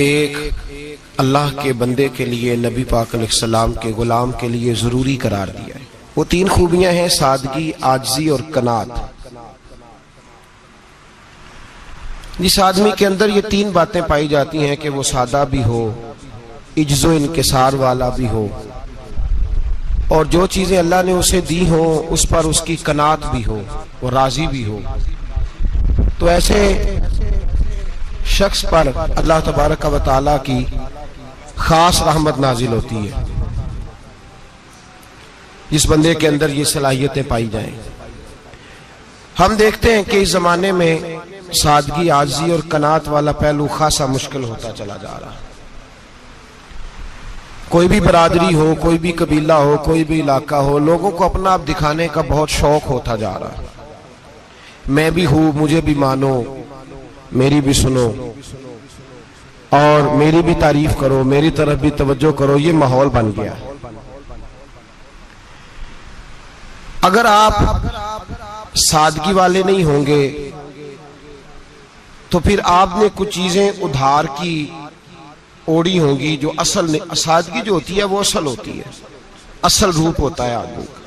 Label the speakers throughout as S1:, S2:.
S1: एक अल्लाह के बंदे के लिए, नबी पाक अलैहिस्सलाम के गुलाम के लिए ज़रूरी करार दिया है। वो तीन खूबियां हैं, सादगी, आजिज़ी और कनात। जिस आदमी के अंदर ये तीन बातें पाई जाती हैं कि वो सादा भी हो, इज्जो इनकिसार वाला भी हो, और जो चीज़ें अल्लाह ने उसे दी हो उस पर उसकी कनात भी हो, वो राजी भी हो, तो ऐसे शख्स पर अल्लाह तबारक व तआला की खास रहमत नाजिल होती है। जिस बंदे के अंदर ये सलाहियतें पाई जाएं। हम देखते हैं कि इस जमाने में सादगी, आजिज़ी और कनात वाला पहलू खासा मुश्किल होता चला जा रहा है। कोई भी बरादरी हो, कोई भी कबीला हो, कोई भी इलाका हो, लोगों को अपना आप दिखाने का बहुत शौक होता जा रहा है। मैं भी हूं, मुझे भी मानो, मेरी भी सुनो और मेरी भी तारीफ करो, मेरी तरफ भी तवज्जो करो, ये माहौल बन गया। अगर आप सादगी वाले नहीं होंगे तो फिर आपने कुछ चीजें उधार की ओढ़ी होंगी जो असल, सादगी जो होती है वो असल होती है, असल रूप होता है आदमी का।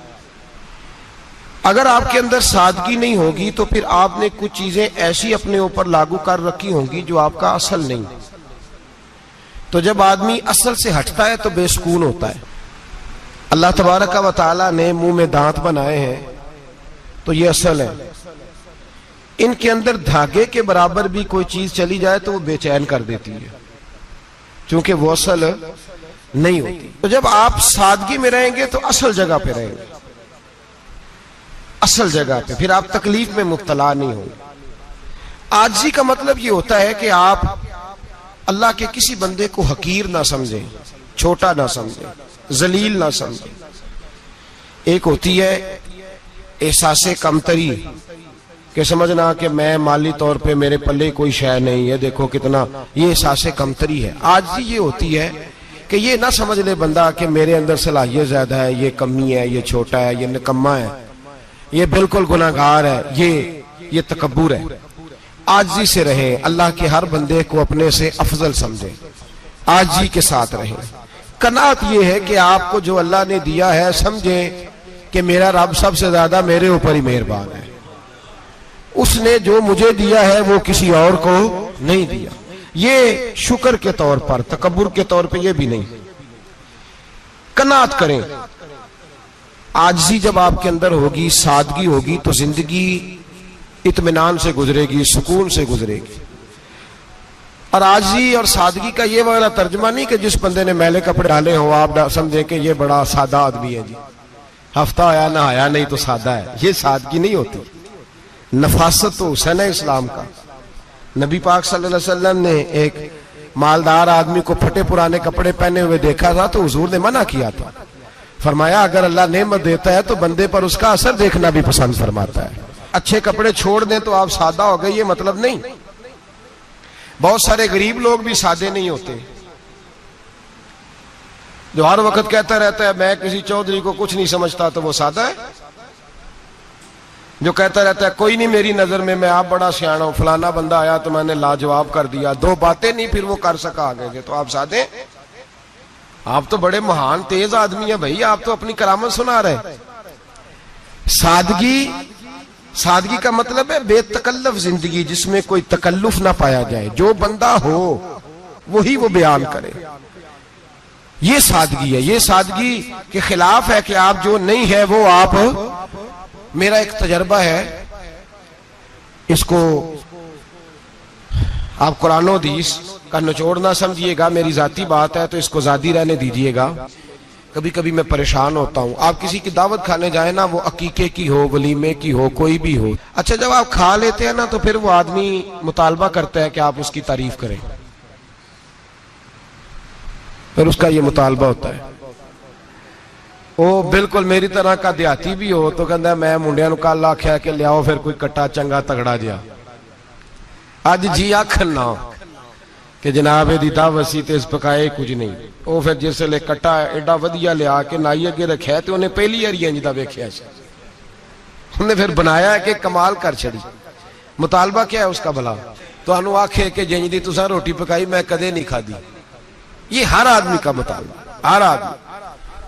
S1: अगर आपके अंदर सादगी नहीं होगी तो फिर आपने कुछ चीजें ऐसी अपने ऊपर लागू कर रखी होंगी जो आपका असल नहीं। तो जब आदमी असल से हटता है तो बेसुकून होता है। अल्लाह तबारक व तआला ने मुंह में दांत बनाए हैं तो ये असल है। इनके अंदर धागे के बराबर भी कोई चीज चली जाए तो वो बेचैन कर देती है, क्योंकि वो असल नहीं होती। तो जब आप सादगी में रहेंगे तो असल जगह पे रहेंगे, असल जगह पे, फिर आप तकलीफ में मुब्तला नहीं होंगे। आजिज़ी का मतलब ये होता है कि आप अल्लाह के किसी बंदे को हकीर ना समझें, छोटा ना समझें, जलील ना समझें। एक होती है एहसासे कमतरी कि समझना कि मैं माली तौर पे मेरे पल्ले कोई शय नहीं है, देखो कितना, ये एहसासे कमतरी है। आजिज़ी ये होती है कि ये ना समझ ले बंदा कि मेरे अंदर सलाहियत ज्यादा है, ये कमी है, ये छोटा है, ये निकम्मा है, ये बिल्कुल गुनाहगार है, ये तकब्बुर है। आजिज़ी से रहें, अल्लाह के हर बंदे को अपने से अफजल समझें, आजिज़ी के साथ रहें। कनात ये है कि आपको जो अल्लाह ने दिया है समझें कि मेरा रब सबसे ज्यादा मेरे ऊपर ही मेहरबान है, उसने जो मुझे दिया है वो किसी और को नहीं दिया। ये शुक्र के तौर पर, तकब्बुर के तौर पे ये भी नहीं। कनात करें। आजिज़ी जब आपके अंदर होगी, सादगी होगी, तो जिंदगी इत्मीनान से गुजरेगी, सुकून से गुजरेगी। और आजिज़ी और सादगी का ये वाला तर्जुमा नहीं कि जिस बंदे ने मैले कपड़े डाले हो आप समझे कि ये बड़ा सादा आदमी है जी, हफ्ता आया ना आया नहीं तो सादा है। ये सादगी नहीं होती। नफासत तो हुसैन है इस्लाम का। नबी पाक सल्लल्लाहु अलैहि वसल्लम ने एक मालदार आदमी को फटे पुराने कपड़े पहने हुए देखा था तो हुजूर ने मना किया था। फरमाया अगर अल्लाह नेमत देता है तो बंदे पर उसका असर देखना भी पसंद फरमाता है। अच्छे कपड़े छोड़ दें तो आप सादा हो गए, ये मतलब नहीं। बहुत सारे गरीब लोग भी सादे नहीं होते, जो हर वक्त कहता रहता है मैं किसी चौधरी को कुछ नहीं समझता, तो वो सादा है। जो कहता रहता है कोई नहीं मेरी नजर में, मैं आप बड़ा सियाना हूं, फलाना बंदा आया तो मैंने लाजवाब कर दिया, दो बातें नहीं फिर वो कर सका आगे से, तो आप सादे? आप तो बड़े महान तेज आदमी है भाई, आप तो अपनी करामत सुना रहे। सादगी का मतलब है बेतकल्लफ जिंदगी, जिसमें कोई तकल्लुफ ना पाया जाए। जो बंदा हो वही वो बयान करे, ये सादगी है। ये सादगी के खिलाफ है कि आप जो नहीं है वो आप। मेरा एक तजर्बा है, इसको आप कुरान और हदीस का निचोड़ ना समझिएगा, मेरी जाती बात है तो इसको जादी रहने दीजिएगा। कभी कभी मैं परेशान होता हूं। आप किसी की दावत खाने जाए ना, वो अकीके की हो, वलीमे की हो, कोई भी हो, अच्छा जब आप खा लेते हैं ना तो फिर वो आदमी मुतालबा करता है कि आप उसकी तारीफ करें, फिर उसका ये मुतालबा होता है। वो बिल्कुल मेरी तरह का देहाती भी हो तो कहता है मैं मुंडिया नूं कल आख्या कि लियाओ फिर कोई कट्टा चंगा तगड़ा जिहा, अज जी आखन ना कि जनाब एदी दावत सी ते इस पकाए कुछ नहीं। वो फिर जिसले कट्टा एडा वधिया लिया के नाई अगे रखा तो उन्हें पहली बार इंज दा वेख्या सी, उन्हें फिर बनाया कि कमाल कर छड़ी। मुतालबा क्या है उसका भला? तुहानू आखे कि जिंज दी तुसां रोटी पकाई मैं कदे नहीं खादी। ये हर आदमी का मुतालबा, हर आदमी।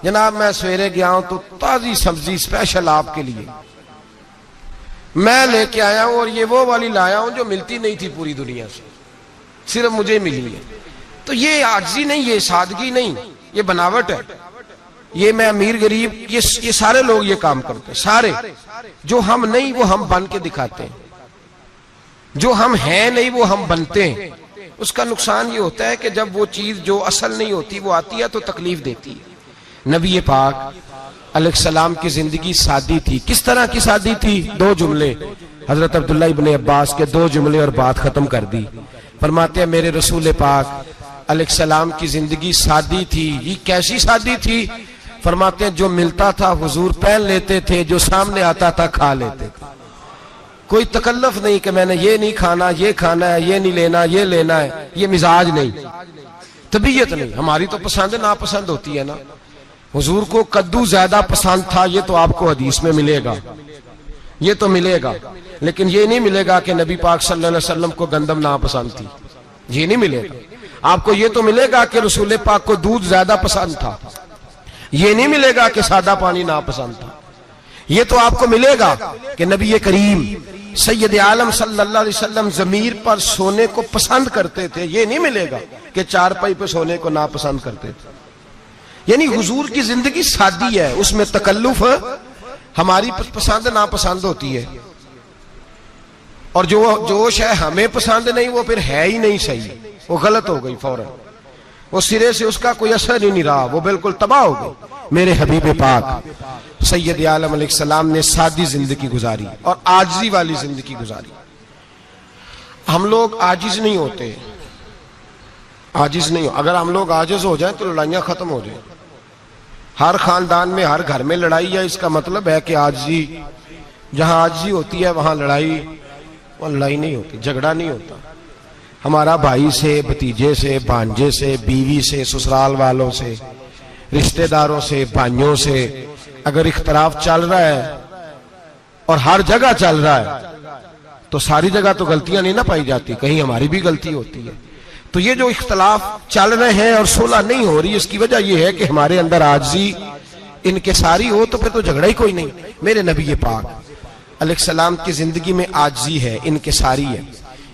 S1: जनाब मैं सवेरे गया हूं तो ताजी सब्जी स्पेशल आपके लिए मैं लेके आया हूं, और ये वो वाली लाया हूं जो मिलती नहीं थी पूरी दुनिया से, सिर्फ मुझे मिली है। तो ये आजिज़ी नहीं, ये सादगी नहीं, ये बनावट है। ये मैं अमीर गरीब, ये सारे लोग ये काम करते हैं, सारे। जो हम नहीं वो हम बन के दिखाते हैं, जो हम हैं नहीं वो हम बनते हैं। उसका नुकसान ये होता है कि जब वो चीज जो असल नहीं होती वो आती है तो तकलीफ देती है। नबी पाक अलैहिस्सलाम की जिंदगी सादी थी। किस तरह की सादी थी? दो जुमले, हजरत अब्दुल्ला इब्ने अब्बास के दो जुमले और बात खत्म कर दी। फरमाते हैं मेरे रसूल पाक अलैहिस्सलाम की जिंदगी सादी थी। ये कैसी सादी थी? फरमाते हैं जो मिलता था हुजूर पहन लेते थे, जो सामने आता था खा लेते थे। कोई तकल्लुफ नहीं कि मैंने ये नहीं खाना, ये खाना है, ये नहीं लेना, ये लेना है। ये मिजाज नहीं, तबीयत नहीं। हमारी तो पसंद नापसंद होती है ना। हुजूर को कद्दू ज्यादा पसंद था, ये तो आपको हदीस में मिलेगा, ये तो मिलेगा। लेकिन ये नहीं मिलेगा कि नबी पाक सल्लल्लाहु अलैहि वसल्लम को गंदम नापसंद थी, ये नहीं मिलेगा। आपको ये तो मिलेगा कि रसूल पाक को दूध ज्यादा पसंद था, ये नहीं मिलेगा कि सादा पानी नापसंद था। ये तो आपको मिलेगा कि नबी करीम सैयद आलम सल्लल्लाहु अलैहि वसल्लम जमीर पर सोने को पसंद करते थे। ये नहीं मिलेगा कि चारपाई पे सोने को नापसंद करते थे। यानी हुजूर की जिंदगी सादी है, उसमें तकल्लुफ हमारी पसंद नापसंद होती है, और जो जोश है हमें पसंद नहीं वो फिर है ही नहीं सही, वो गलत हो गई फौरन, वो सिरे से उसका कोई असर ही नहीं रहा, वो बिल्कुल तबाह हो गई। मेरे हबीब पाक सैयद आलम अलैहिस्सलाम ने सादी जिंदगी गुजारी और आजिज़ी वाली जिंदगी गुजारी। हम लोग आजिज नहीं होते, आजिज नहीं हो। अगर हम लोग आजिज हो जाए तो लड़ाइयां खत्म हो जाए। हर खानदान में हर घर में लड़ाई है, इसका मतलब है कि आजिज़ी, जहां आजिज़ी होती है वहां लड़ाई नहीं होती, झगड़ा नहीं होता। हमारा भाई से, भतीजे से, भांजे से, बीवी से, ससुराल वालों से, रिश्तेदारों से, भाइयों से अगर इख्तलाफ चल रहा है और हर जगह चल रहा है तो सारी जगह तो गलतियां नहीं ना पाई जाती, कहीं हमारी भी गलती होती है। तो ये जो इख्तलाफ चल रहे हैं और सुलह नहीं हो रही, इसकी वजह यह है कि हमारे अंदर आजिज़ी इनकिसारी हो, तो फिर तो झगड़ा ही कोई नहीं। मेरे नबी पाक अलैहिस्सलाम की जिंदगी में आजिज़ी है, इनकिसारी है।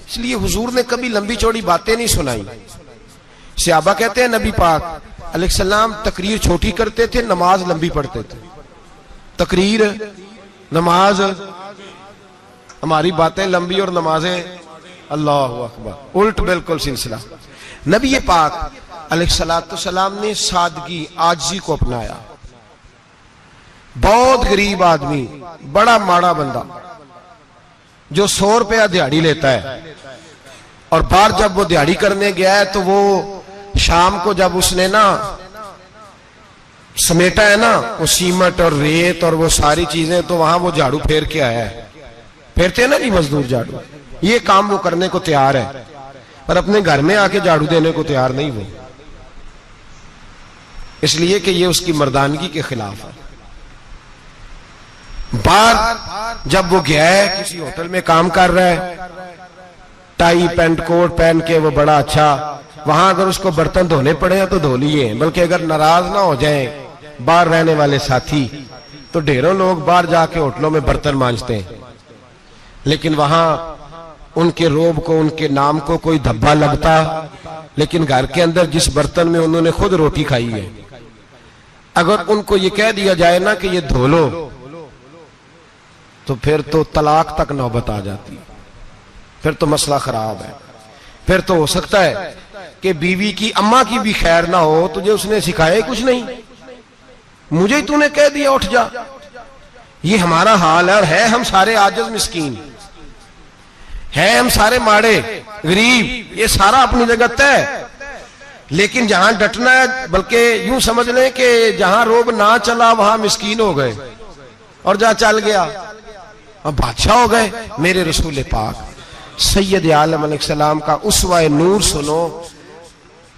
S1: इसलिए हुजूर ने कभी लंबी चौड़ी बातें नहीं सुनाई। सहाबा कहते हैं नबी पाक अलैहिस्सलाम तकरीर छोटी करते थे, नमाज लंबी पढ़ते थे। तकरीर, नमाज, हमारी बातें लंबी और नमाजें अल्लाहु अकबर, उल्ट बिल्कुल सिलसिला। नबी पाक अलैहिस्सलाम ने सादगी, आजिज़ी को अपनाया। बहुत गरीब आदमी, बड़ा माड़ा बंदा जो 100 रुपया दिहाड़ी लेता है, और बाहर जब वो दिहाड़ी करने गया है तो वो शाम को जब उसने ना समेटा है ना वो सीमेंट और रेत और वो सारी चीजें, तो वहां वो झाड़ू फेर के आया है। फेरते हैं ना जी मजदूर झाड़ू, ये काम वो करने को तैयार है, पर अपने घर में आके झाड़ू देने को तैयार नहीं वो, इसलिए कि ये उसकी मर्दानगी के खिलाफ है। बाहर जब वो गया है, किसी होटल में काम कर रहा है, टाई पैंट कोट पहन के वो बड़ा अच्छा, वहां अगर उसको बर्तन धोने पड़े तो धो लिए, बल्कि अगर नाराज ना हो जाए बाहर रहने वाले साथी, तो ढेरों लोग बाहर जाके होटलों में बर्तन मांजते हैं, लेकिन वहां उनके रोब को, उनके नाम को कोई धब्बा लगता, लेकिन घर के अंदर जिस बर्तन में उन्होंने खुद रोटी खाई है, अगर उनको ये कह दिया जाए ना कि ये धो लो, तो फिर तो तलाक तक नौबत आ जाती, फिर तो मसला खराब है। फिर तो हो सकता है कि बीवी की अम्मा की भी खैर ना हो, तुझे उसने सिखाया कुछ नहीं, मुझे ही तूने कह दिया उठ जा। ये हमारा हाल है, और है हम सारे आजिज़ मिस्कीन, है हम सारे माड़े गरीब, ये सारा अपनी जगह तय। लेकिन जहां डटना है, बल्कि यूं समझ लें कि जहां रोब ना चला वहां मिस्कीन हो गए, और जहां चल गया अब बादशाह हो गए। मेरे रसूल पाक सैयद आलम अलैहिस्सलाम का उसवा नूर सुनो,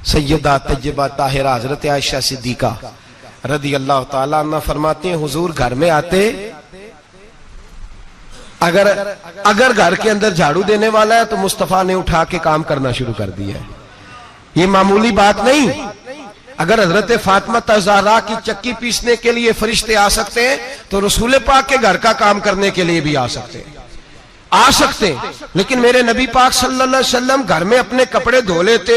S1: सैयदा तैयबा ताहिरा हजरत आयशा सिद्दीका रदी अल्लाह ताला अन्हा फरमाती हैं, हुजूर घर में आते, अगर घर के अंदर झाड़ू देने वाला है तो मुस्तफा ने उठा के काम करना शुरू कर दिया है। ये मामूली बात नहीं। अगर हजरत फातिमा ज़हरा की चक्की पीसने के लिए फरिश्ते आ सकते हैं तो रसूल पाक के घर का काम करने के लिए भी आ सकते हैं। लेकिन मेरे नबी पाक सल्लल्लाहु अलैहि वसल्लम घर में अपने कपड़े धो लेते,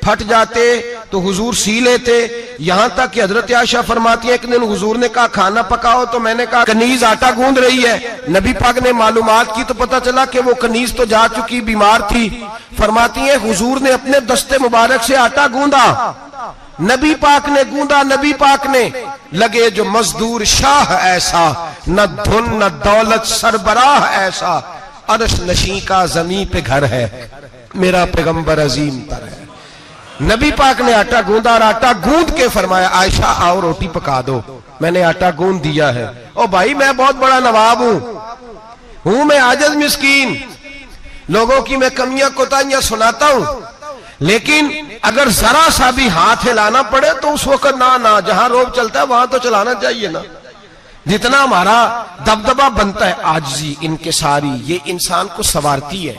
S1: फट जाते तो हुजूर सी लेते। यहां तक कि हजरत आयशा फरमाती है, एक दिन हुजूर ने कहा खाना पकाओ, तो मैंने कहा कनीज आटा गूंद रही है। नबी पाक ने मालूमात की तो पता चला कि वो कनीज तो जा चुकी, बीमार थी। फरमाती है हुजूर ने अपने दस्ते मुबारक से आटा गूंदा, नबी पाक ने गूंदा, नबी पाक ने। लगे जो मजदूर शाह ऐसा, न धुन न दौलत सरबराह ऐसा, अरश नशी का जमीन पे घर है, मेरा पैगंबर अजीम तर है। नबी पाक ने आटा गूंदा और आटा गूंद के फरमाया आयशा आओ रोटी पका दो। मैंने आटा गूंद दिया है। ओ भाई मैं बहुत बड़ा नवाब हूं मैं आजिज मिस्कीन, लोगों की मैं कमियां कोताहियां सुनाता हूं, लेकिन अगर जरा सा भी हाथ हिलाना पड़े तो उस वक्त ना जहां रोब चलता है वहां तो चलाना चाहिए ना। जितना हमारा दबदबा बनता है, आजिज़ी इनकिसारी, ये इंसान को संवारती है,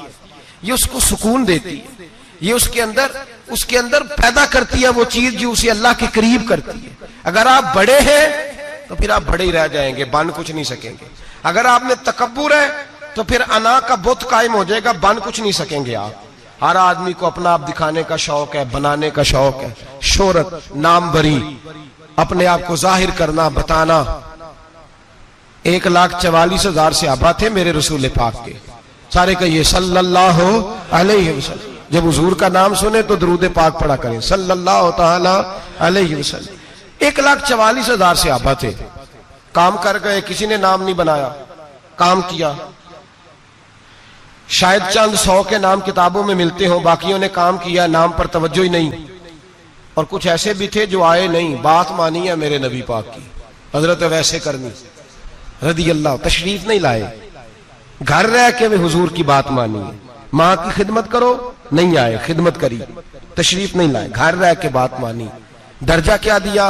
S1: ये उसको सुकून देती है, ये उसके अंदर पैदा करती है वो चीज जो उसे अल्लाह के करीब करती है। अगर आप बड़े हैं तो फिर आप बड़े ही रह जाएंगे, बन कुछ नहीं सकेंगे। अगर आप में तकब्बुर है तो फिर अना का बुत कायम हो जाएगा, बन कुछ नहीं सकेंगे आप। हर आदमी को अपना आप दिखाने का शौक है, बनाने का शौक है, शोहरत, नामवरी, अपने आप को जाहिर करना, बताना। 1,44,000 सहाबा थे मेरे रसूल पाक के, सारे कहिए सल्लल्लाहु अलैहि वसल्लम। जब हुजूर का नाम सुने तो दरूद पाक पढ़ा करें सल्लल्लाहु ताला अलैहि वसल्लम। 1,44,000 सहाबा थे, काम कर गए, किसी ने नाम नहीं बनाया, काम किया। शायद चंद 100 के नाम किताबों में मिलते हो, बाकियों ने काम किया, नाम पर तवज्जो ही नहीं। और कुछ ऐसे भी थे जो आए नहीं, बात मानी है मेरे नबी पाक की, हजरत वैसे करनी रदी अल्लाह, तशरीफ नहीं लाए, घर रह के भी हुजूर की बात मानी है। माँ की खिदमत करो, नहीं आए, खिदमत करी, तशरीफ नहीं लाए, घर रह के बात मानी। दर्जा क्या दिया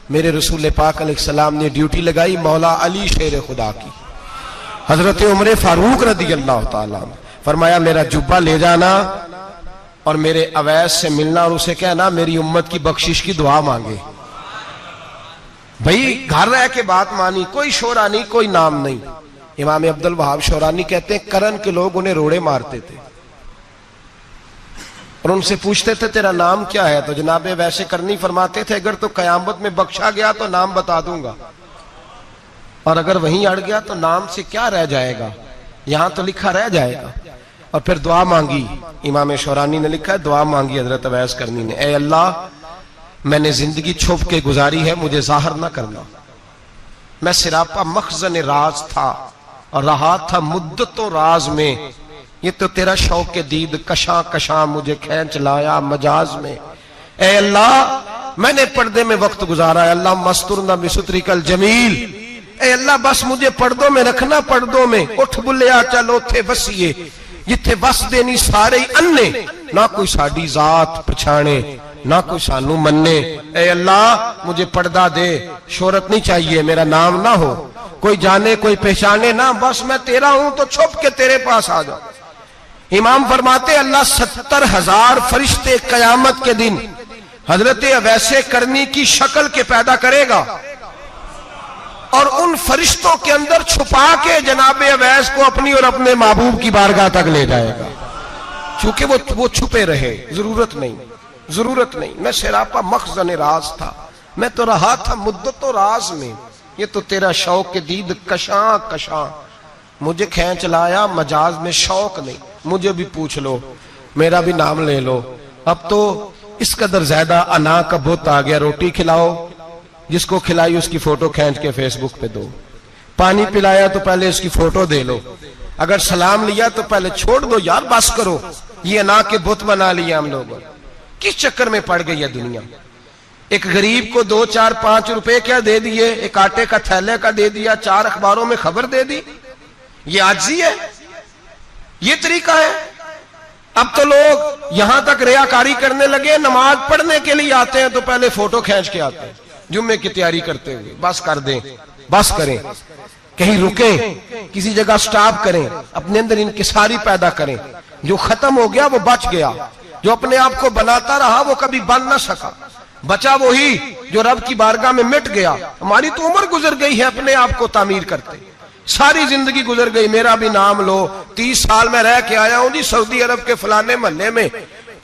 S1: मेरे रसूल पाक अलैहिस्सलाम ने? ड्यूटी लगाई मौला अली शेर खुदा की, हजरत उमर फारूक रदी अल्लाह ताला। फरमाया मेरा जुब्बा ले जाना और मेरे अवैस से मिलना और उसे कहना मेरी उम्मत की बख्शिश की दुआ मांगे। भाई घर रह के बात मानी, कोई शोरा नहीं, कोई नाम नहीं। इमाम अब्दुल वहाब शौरानी कहते हैं करन के लोग उन्हें रोड़े मारते थे और उनसे पूछते थे तेरा नाम क्या है, तो जनाबे वैसे करनी फरमाते थे अगर तो कयामत में बख्शा गया तो नाम बता दूंगा, और अगर वहीं अड़ गया तो नाम से क्या रह जाएगा, यहां तो लिखा रह जाएगा। और फिर दुआ मांगी, इमाम शौरानी ने लिखा है दुआ मांगी हजरत अवैस करनी ने, ए अल्लाह मैंने जिंदगी छुप के गुजारी है, मुझे जाहिर ना करना। मैं सिरापा मखजन राज था और रहा था मुद्दतों राज में, ये तो तेरा शौक के दीद कशा कशा मुझे खींच लाया मजाज में। ए अल्लाह मैंने पर्दे में वक्त गुजारा है, अल्लाह मस्तुरना बिसुतरी कल जमील। ए अल्लाह बस मुझे पर्दों में रखना, पर्दों में उठ बुलिया चल उथे बसीए, जिथे बस देनी सारे अन्ने, ना कोई साडी जात पछाणे ना कोई सानू मन्ने। ए अल्लाह मुझे पर्दा दे, शोहरत नहीं चाहिए, मेरा नाम ना हो, कोई जाने कोई पहचाने ना, बस मैं तेरा हूं तो छुप के तेरे पास आ जाओ। इमाम फरमाते अल्लाह 70,000 फरिश्ते कयामत के दिन हजरत अवैसे करनी की शक्ल के पैदा करेगा और उन फरिश्तों के अंदर छुपा के जनाबे अवैस को अपनी और अपने महबूब की बारगाह तक ले जाएगा, चूंकि वो छुपे रहे, जरूरत नहीं। मैं सिरापा मखजन राज था, मैं तो रहा था मुद्दतों राज में, ये तो तेरा शौक के दीद कशा कशा मुझे खींच लाया मजाज में, शौक नहीं। मुझे भी पूछ लो, मेरा भी नाम ले लो। अब तो इस कदर ज्यादा अना का बुत आ गया, रोटी खिलाओ, जिसको खिलाई उसकी फोटो खींच के फेसबुक पे दो, पानी पिलाया तो पहले उसकी फोटो दे लो, अगर सलाम लिया तो पहले छोड़ दो यार, बस करो। ये अना के बुत बना लिए हम लोग, किस चक्कर में पड़ गई है दुनिया। एक गरीब को 2, 4, 5 रुपए क्या दे दिए, एक आटे का थैले का दे दिया, 4 अखबारों में खबर दे दी, ये आजिज़ी है, ये तरीका है। अब तो लोग यहां तक रियाकारी करने लगे, नमाज पढ़ने के लिए आते हैं तो पहले फोटो खींच के आते हैं, जुम्मे की तैयारी करते हुए, बस कर दें, बस करें। कहीं रुके, किसी जगह स्टॉप करें, अपने अंदर इंकिसारी पैदा करें। जो खत्म हो गया वो बच गया, जो अपने आप को बनाता रहा वो कभी बन ना सका। बचा वही जो रब की बारगाह में मिट गया। हमारी तो उम्र गुजर गई है अपने आप को तामीर करते, सारी जिंदगी गुजर गई। मेरा भी नाम लो, 30 साल में रह के आया हूं जी सऊदी अरब के फलाने मोहल्ले में,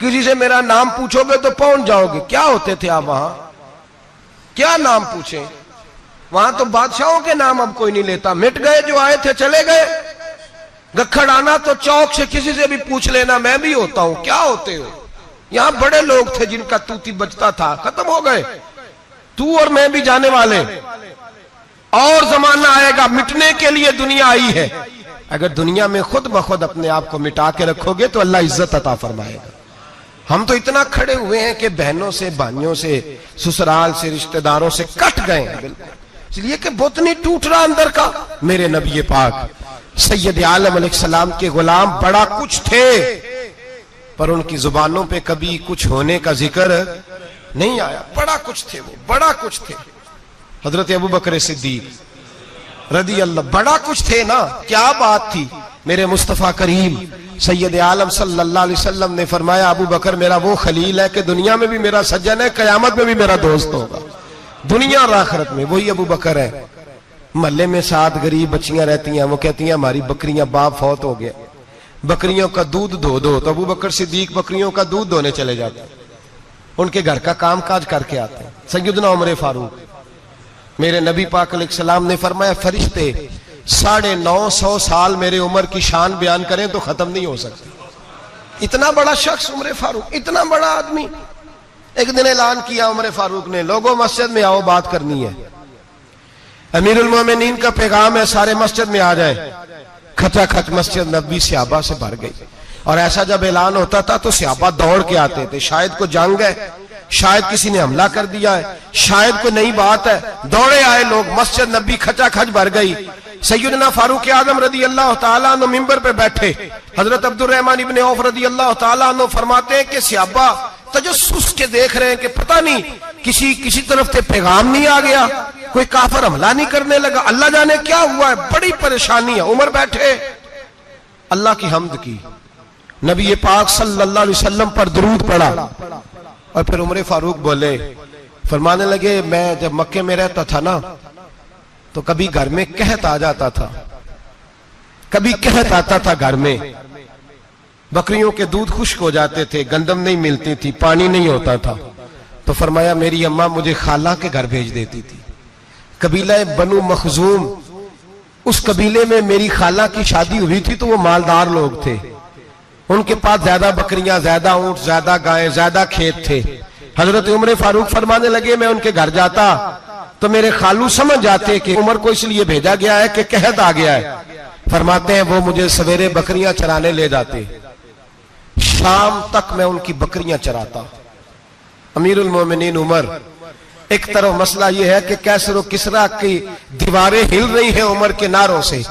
S1: किसी से मेरा नाम पूछोगे तो पहुंच जाओगे। क्या होते थे आप वहां, क्या नाम पूछे? वहां तो बादशाहों के नाम अब कोई नहीं लेता, मिट गए, जो आए थे चले गए। गखड़ आना तो चौक से किसी से भी पूछ लेना, मैं भी होता हूं, क्या होते हो? यहां बड़े लोग थे जिनका तूती बचता था, खत्म हो गए। तू और मैं भी जाने वाले, और जमाना आएगा, मिटने के लिए दुनिया आई है। अगर दुनिया में खुद ब खुद अपने आप को मिटा के रखोगे तो अल्लाह इज्जत अता फरमाएगा। हम तो इतना खड़े हुए हैं कि बहनों से, भाइयों से, ससुराल से, रिश्तेदारों से कट गए हैं बिल्कुल, इसलिए कि बुत नहीं टूट रहा अंदर का। मेरे नबी पाक सैयद आलम अलैहिस्सलाम के गुलाम बड़ा कुछ थे, पर उनकी जुबानों पे कभी कुछ होने का जिक्र नहीं आया। बड़ा कुछ थे वो, बड़ा कुछ थे। हजरत अबू बकर सिद्दीक रदी अल्लाह, बड़ा कुछ थे ना, क्या बात थी। मेरे मुस्तफा करीम सैयद आलम सल्लल्लाहु अलैहि वसल्लम ने फरमाया, अबू बकर मेरा वो खलील है कि दुनिया में भी मेरा सज्जन है, कयामत में भी मेरा दोस्त होगा, दुनिया और आखिरत में। वही अबू बकर है। मोहल्ले में 7 गरीब बच्चियां रहती हैं, वो कहती हैं हमारी बकरियां, बाप फौत हो गया, बकरियों का दूध धो दो। तो अबू बकर सिद्दीक बकरियों का दूध धोने चले जाते हैं, उनके घर का काम काज करके आते हैं। सैयदना उमर फारूक, मेरे नबी पाक अलैहिस्सलाम ने फरमाया, फरिश्ते 950 साल मेरे उम्र की शान बयान करें तो खत्म नहीं हो सकती। इतना बड़ा शख्स उमर फारूक, इतना बड़ा आदमी। एक दिन ऐलान किया उमर फारूक ने, लोगों मस्जिद में आओ, बात करनी है। अमीरुल मोमिनीन का पैगाम है, सारे मस्जिद में आ जाए। खचाखच मस्जिद नबी सहाबा से भर गई। और ऐसा जब ऐलान होता था तो सहाबा दौड़ के आते थे, शायद को जंग है, शायद किसी ने हमला कर दिया है, शायद कोई नई बात है। दौड़े आए लोग, मस्जिद नबी खचाखच भर गई। सैयदना फारूक आजम रदी अल्लाह तआला अन्हु मिंबर पे बैठे। हजरत अब्दुर रहमान इब्ने औफ रदी अल्लाह तआला अन्हु फरमाते हैं कि सहाबा तजस्सुस के देख रहे हैं कि पता नहीं किसी तरफ से पैगाम नहीं आ गया, कोई काफिर हमला नहीं करने लगा, अल्लाह जाने क्या हुआ है, बड़ी परेशानी है। उमर बैठे, अल्लाह की हम्द की, नबी पाक सल्लल्लाहु अलैहि वसल्लम पर दुरूद पढ़ा, और फिर उमर फारूक बोले, फरमाने लगे, मैं जब मक्के में रहता था ना तो कभी घर में कहत आ जाता था, कभी कहत आता था घर में, बकरियों के दूध खुश्क हो जाते थे, गंदम नहीं मिलती थी, पानी नहीं होता था। तो फरमाया मेरी अम्मा मुझे खाला के घर भेज देती थी। कबीला बनु मखजूम, उस कबीले में मेरी खाला की शादी हुई थी, तो वो मालदार लोग थे, उनके पास ज्यादा बकरियां, ज्यादा ऊंट, ज्यादा गायें, ज्यादा खेत थे। हजरत उमर फारूक फरमाने लगे, मैं उनके घर जाता तो मेरे खालू समझ जाते कि उमर को इसलिए भेजा गया है कि कहत आ गया है। फरमाते हैं वो मुझे सवेरे बकरियां चराने ले जाते, शाम तक मैं उनकी बकरियां चराता। अमीरुल मोमिनीन उमर, एक तरफ मसला यह है कि कैसर किसरा की दीवारें हिल रही हैं उमर के नारों से,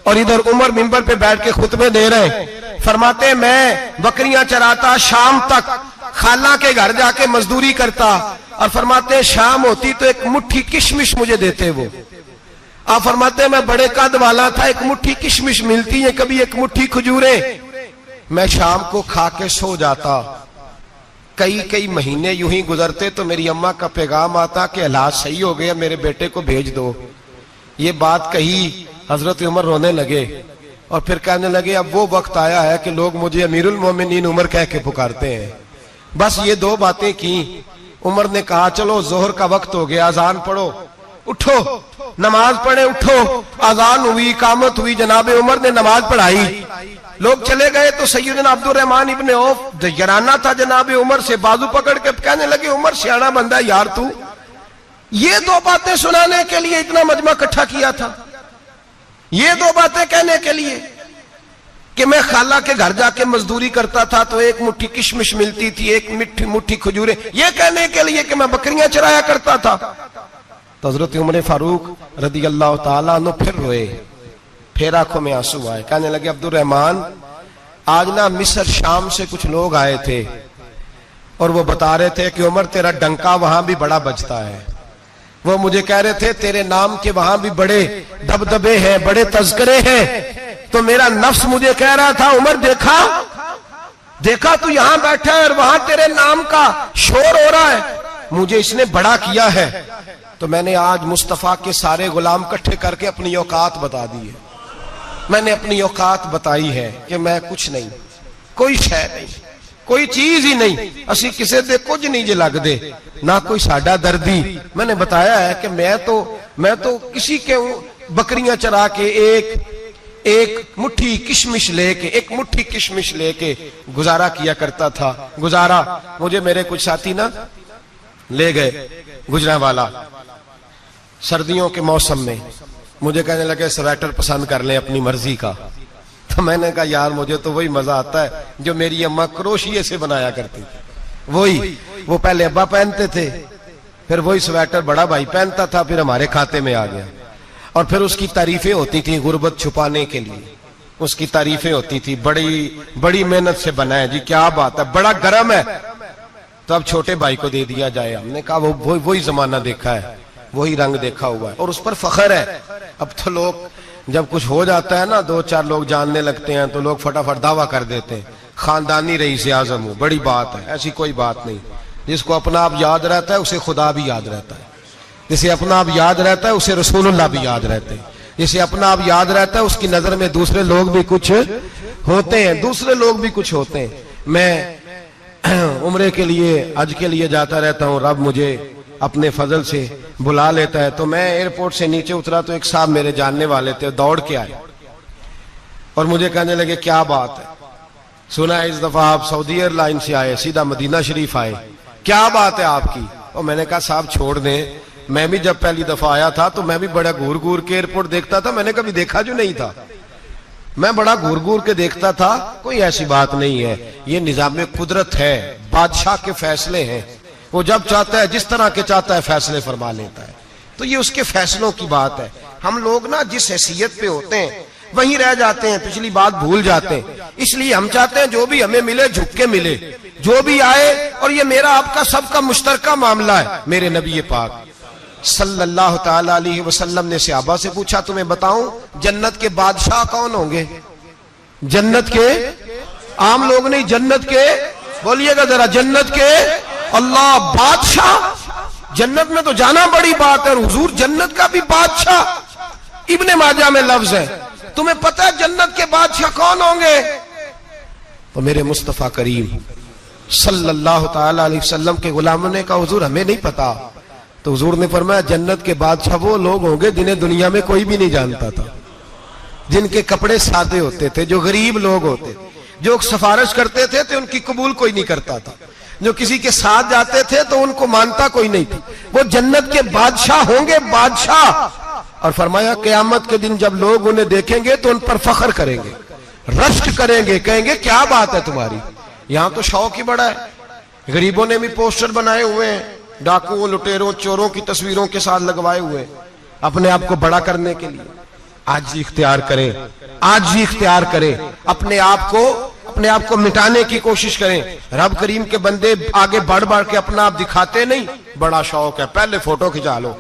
S1: और इधर उमर मिंबर पे बैठ के खुतबे दे रहे हैं। फरमाते हैं मैं बकरियां चराता, शाम तक खाला के घर जाके मजदूरी करता, और फरमाते हैं शाम होती तो एक मुट्ठी किशमिश मुझे देते वो। आप फरमाते हैं मैं बड़े कद वाला था, एक मुट्ठी किशमिश मिलती है, कभी एक मुट्ठी खजूरें, मैं शाम को खा के सो जाता। कई महीने यूं ही गुजरते तो मेरी अम्मा का पैगाम आता कि हालात सही हो गया, मेरे बेटे को भेज दो। ये बात कही, हजरत उमर रोने लगे और फिर कहने लगे अब वो वक्त आया है कि लोग मुझे अमीरुल मोमिनीन उमर कह के पुकारते हैं। बस ये 2 बातें की। उमर ने कहा चलो जोहर का वक्त हो गया, अजान पढ़ो, उठो नमाज पढ़े, उठो। अजान हुई, इकामत हुई, जनाबे उमर ने नमाज पढ़ाई, लोग चले गए। तो सैयदना अब्दुर रहमान इब्ने औफ डराना था जनाबे उमर से, बाजू पकड़ के कहने लगे उमर सियाना बंदा यार, तू ये 2 बातें सुनाने के लिए इतना मजमा इकट्ठा किया था, ये 2 बातें कहने के लिए कि मैं खाला के घर जाके मजदूरी करता था तो एक मुट्ठी किशमिश मिलती थी, एक मुट्ठी खजूरें, ये कहने के लिए कि मैं बकरियां चराया करता था। तो हजरत उमर फारूक रदी अल्लाह तआला अन्हु फिर रोए, फिर आंखों में आंसू आए। कहने लगे अब्दुर रहमान, आज ना मिस्र शाम से कुछ लोग आए थे और वो बता रहे थे कि उमर तेरा डंका वहां भी बड़ा बजता है, वो मुझे कह रहे थे तेरे नाम के वहां भी बड़े दबदबे हैं, बड़े तज़किरे हैं। तो मेरा नफ्स मुझे कह रहा था उमर देखा तू यहां बैठा है और वहां तेरे नाम का शोर हो रहा है, मुझे इसने बड़ा किया है। तो मैंने आज मुस्तफा के सारे गुलाम इकट्ठे करके अपनी औकात बता दी है। मैंने अपनी औकात बताई है कि मैं कुछ नहीं, कोई शय नहीं, कोई चीज ही नहीं, असी किसी दे कुछ नहीं जे लगदे, ना कोई साडा दर्दी। मैंने बताया है कि मैं तो किसी के बकरियां चरा के एक मुट्ठी किशमिश लेके गुजारा किया करता था। गुजारा मुझे मेरे कुछ साथी ना ले गए गुजरांवाला सर्दियों के मौसम में, मुझे कहने लगे स्वेटर पसंद कर ले अपनी मर्जी का। तो मैंने कहा यार मुझे तो वही मजा आता है जो मेरी अम्मा क्रोशिये से बनाया करती थी। वो पहले अब्बा पहनते थे, फिर वही स्वेटर बड़ा भाई पहनता था, फिर हमारे खाते में आ गया। और फिर उसकी तारीफें होती थी गुर्बत छुपाने के लिए, उसकी तारीफें होती थी, बड़ी मेहनत से बना है जी, क्या बात है, बड़ा गर्म है। तो अब छोटे भाई को दे दिया जाए। हमने कहा वही जमाना देखा है, वही रंग देखा हुआ है और उस पर फख्र है। अब तो लोग जब कुछ हो जाता है ना, 2-4 लोग जानने लगते हैं तो लोग फटाफट दावा कर देते हैं खानदानी रईस आजम हूं, बड़ी बात है। ऐसी कोई बात नहीं। जिसको अपना आप याद रहता है उसे खुदा भी याद रहता है, जिसे अपना आप याद रहता है उसे रसूलुल्लाह भी याद रहते हैं, जिसे अपना आप याद रहता है उसकी नजर में दूसरे लोग भी कुछ होते हैं। मैं उम्रे के लिए, हज के लिए जाता रहता हूँ, रब मुझे अपने फजल से बुला लेता है। तो मैं एयरपोर्ट से नीचे उतरा तो एक साहब मेरे जानने वाले थे, दौड़ के आए और मुझे कहने लगे क्या बात है, सुना है इस दफा आप सऊदी एयरलाइन से आए, सीधा मदीना शरीफ आए, क्या बात है आपकी। और मैंने कहा साहब छोड़ दें, मैं भी जब पहली दफा आया था तो मैं भी बड़ा घूर घूर के एयरपोर्ट देखता था, मैंने कभी देखा जो नहीं था, मैं बड़ा घूर घूर के देखता था, कोई ऐसी बात नहीं है। ये निजाम कुदरत है, बादशाह के फैसले हैं, वो जब चाहता है जिस तरह के चाहता है फैसले फरमा लेता है। तो ये उसके फैसलों की बात है। हम लोग ना जिस हैसियत पे होते हैं वहीं रह जाते हैं, पिछली बात भूल जाते हैं। इसलिए हम चाहते हैं जो भी हमें मिले झुक के मिले, जो भी आए। और ये मेरा आपका सबका मुश्तरका मामला है। मेरे नबी पाक सल्लल्लाहु ताला अलैहि वसल्लम ने सहाबा से पूछा तुम्हें बताऊं जन्नत के बादशाह कौन होंगे? जन्नत के आम लोग नहीं, जन्नत के, बोलिएगा जरा, जन्नत के अल्लाह बादशाह। जन्नत में तो जाना बड़ी बात है, हुजूर जन्नत का भी बादशाह। इब्ने माजा में लफ्ज है, तुम्हें पता है जन्नत के बादशाह कौन होंगे? तो मेरे मुस्तफा करीम सल्लल्लाहु ताला अलैहि वसल्लम के गुलामों ने कहा हुजूर हमें नहीं पता। तो हुजूर ने फरमाया जन्नत के बादशाह वो लोग होंगे जिन्हें दुनिया में कोई भी नहीं जानता था, जिनके कपड़े सादे होते थे, जो गरीब लोग होते, जो सिफारिश करते थे तो उनकी कबूल कोई नहीं करता था, जो किसी के साथ जाते थे तो उनको मानता कोई नहीं था। वो जन्नत के बादशाह होंगे, बादशाह। और फरमाया क़यामत के दिन जब लोग उन्हें देखेंगे तो उन पर फख्र करेंगे, रश्क करेंगे, कहेंगे क्या बात है तुम्हारी। यहां तो शौक ही बड़ा है, गरीबों ने भी पोस्टर बनाए हुए हैं, डाकुओं, लुटेरों, चोरों की तस्वीरों के साथ लगवाए हुए, अपने आप को बड़ा करने के लिए। आज ही इख्तियार करें, आज ही इख्तियार करें, अपने आप को मिटाने की कोशिश करें। रब करीम के बंदे आगे बढ़ बढ़ के अपना आप दिखाते नहीं, बड़ा शौक है, पहले फोटो खिंचा लो,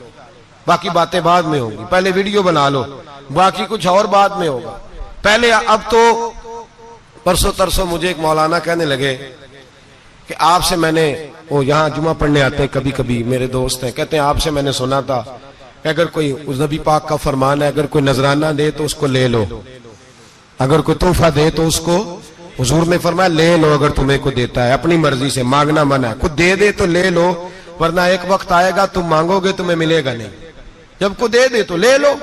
S1: बाकी बातें बाद में होंगी, पहले वीडियो बना लो, बाकी कुछ और बाद में होगा। पहले अब तो परसों तरसों मुझे एक मौलाना कहने लगे कि आपसे मैंने, वो यहाँ जुमा पढ़ने आते हैं कभी कभी, मेरे दोस्त हैं, कहते हैं आपसे मैंने सुना था कि अगर कोई उस नबी पाक का फरमान है, अगर कोई नजराना दे तो उसको ले लो, अगर कोई तोहफा दे तो उसको, हुजूर ने फरमाया ले लो, अगर तुम्हें को देता है, अपनी मर्जी से, मांगना मना है, खुद दे दे तो ले लो, वरना एक वक्त आएगा तुम मांगोगे तुम्हें मिलेगा नहीं, जब को दे दे तो ले लो।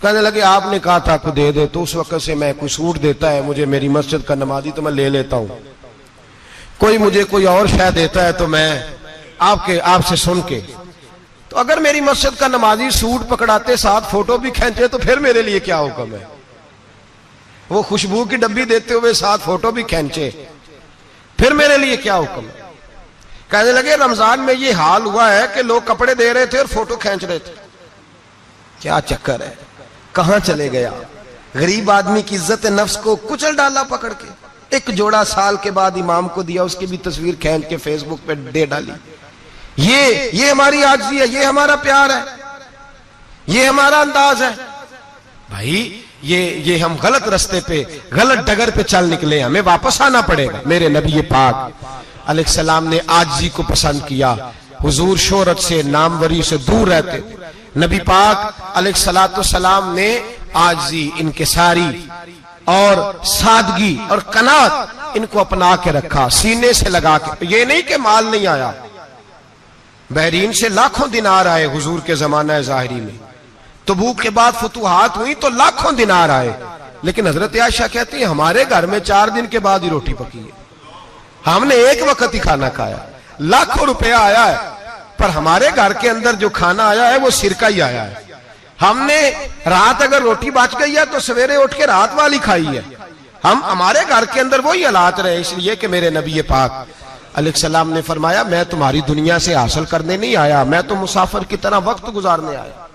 S1: कहने लगे आपने कहा था को दे दे, तो उस वक्त से मैं कोई सूट देता है मुझे मेरी मस्जिद का नमाजी तो मैं ले लेता हूं, कोई मुझे कोई और शायद देता है तो मैं आपसे सुन के, तो अगर मेरी मस्जिद का नमाजी सूट पकड़ाते साथ फोटो भी खींचे तो फिर मेरे लिए क्या हुक्म है? वो खुशबू की डब्बी देते हुए साथ फोटो भी खींचे, फिर मेरे लिए क्या हुक्म है? कहने लगे रमजान में ये हाल हुआ है कि लोग कपड़े दे रहे थे और फोटो खींच रहे थे, क्या चक्कर है, कहां चले गया? गरीब आदमी की इज्जत नफ्स को कुचल डाला पकड़ के। एक जोड़ा साल के बाद इमाम को दिया, उसकी भी तस्वीर खींच के फेसबुक पे दे डाली, ये हमारी आजिज़ी है, ये हमारा प्यार है, ये हमारा अंदाज है। भाई ये हम गलत रास्ते पे, गलत डगर पे चल निकले, हमें वापस आना पड़ेगा। मेरे नबी पाक अलैहिस्सलाम ने आजिज़ी को पसंद किया। हुजूर शोहरत से, नामवरी से दूर रहते। नबी पाक अलैहिस्सलाम ने आजिज़ी, इनकिसारी और सादगी और कनात इनको अपना के रखा, सीने से लगा के। ये नहीं कि माल नहीं आया, बहरीन से लाखों दिनार आए हुजूर के जमाना ज़ाहिरी में। तबूक के बाद फतूहात हुई तो लाखों दिनार आए, लेकिन हजरत आयशा कहती है हमारे घर में 4 दिन के बाद ही रोटी पकी है, हमने एक वक्त ही खाना खाया। लाखों रुपया आया है, पर हमारे घर के अंदर जो खाना आया है वो सिरका ही आया है। हमने रात अगर रोटी बच गई है तो सवेरे उठ के रात वाली खाई है। हमारे घर के अंदर वही हालात रहे, इसलिए कि मेरे नबी पाक अलैहिस्सलाम ने फरमाया मैं तुम्हारी दुनिया से हासिल करने नहीं आया, मैं तो मुसाफिर की तरह वक्त गुजारने आया।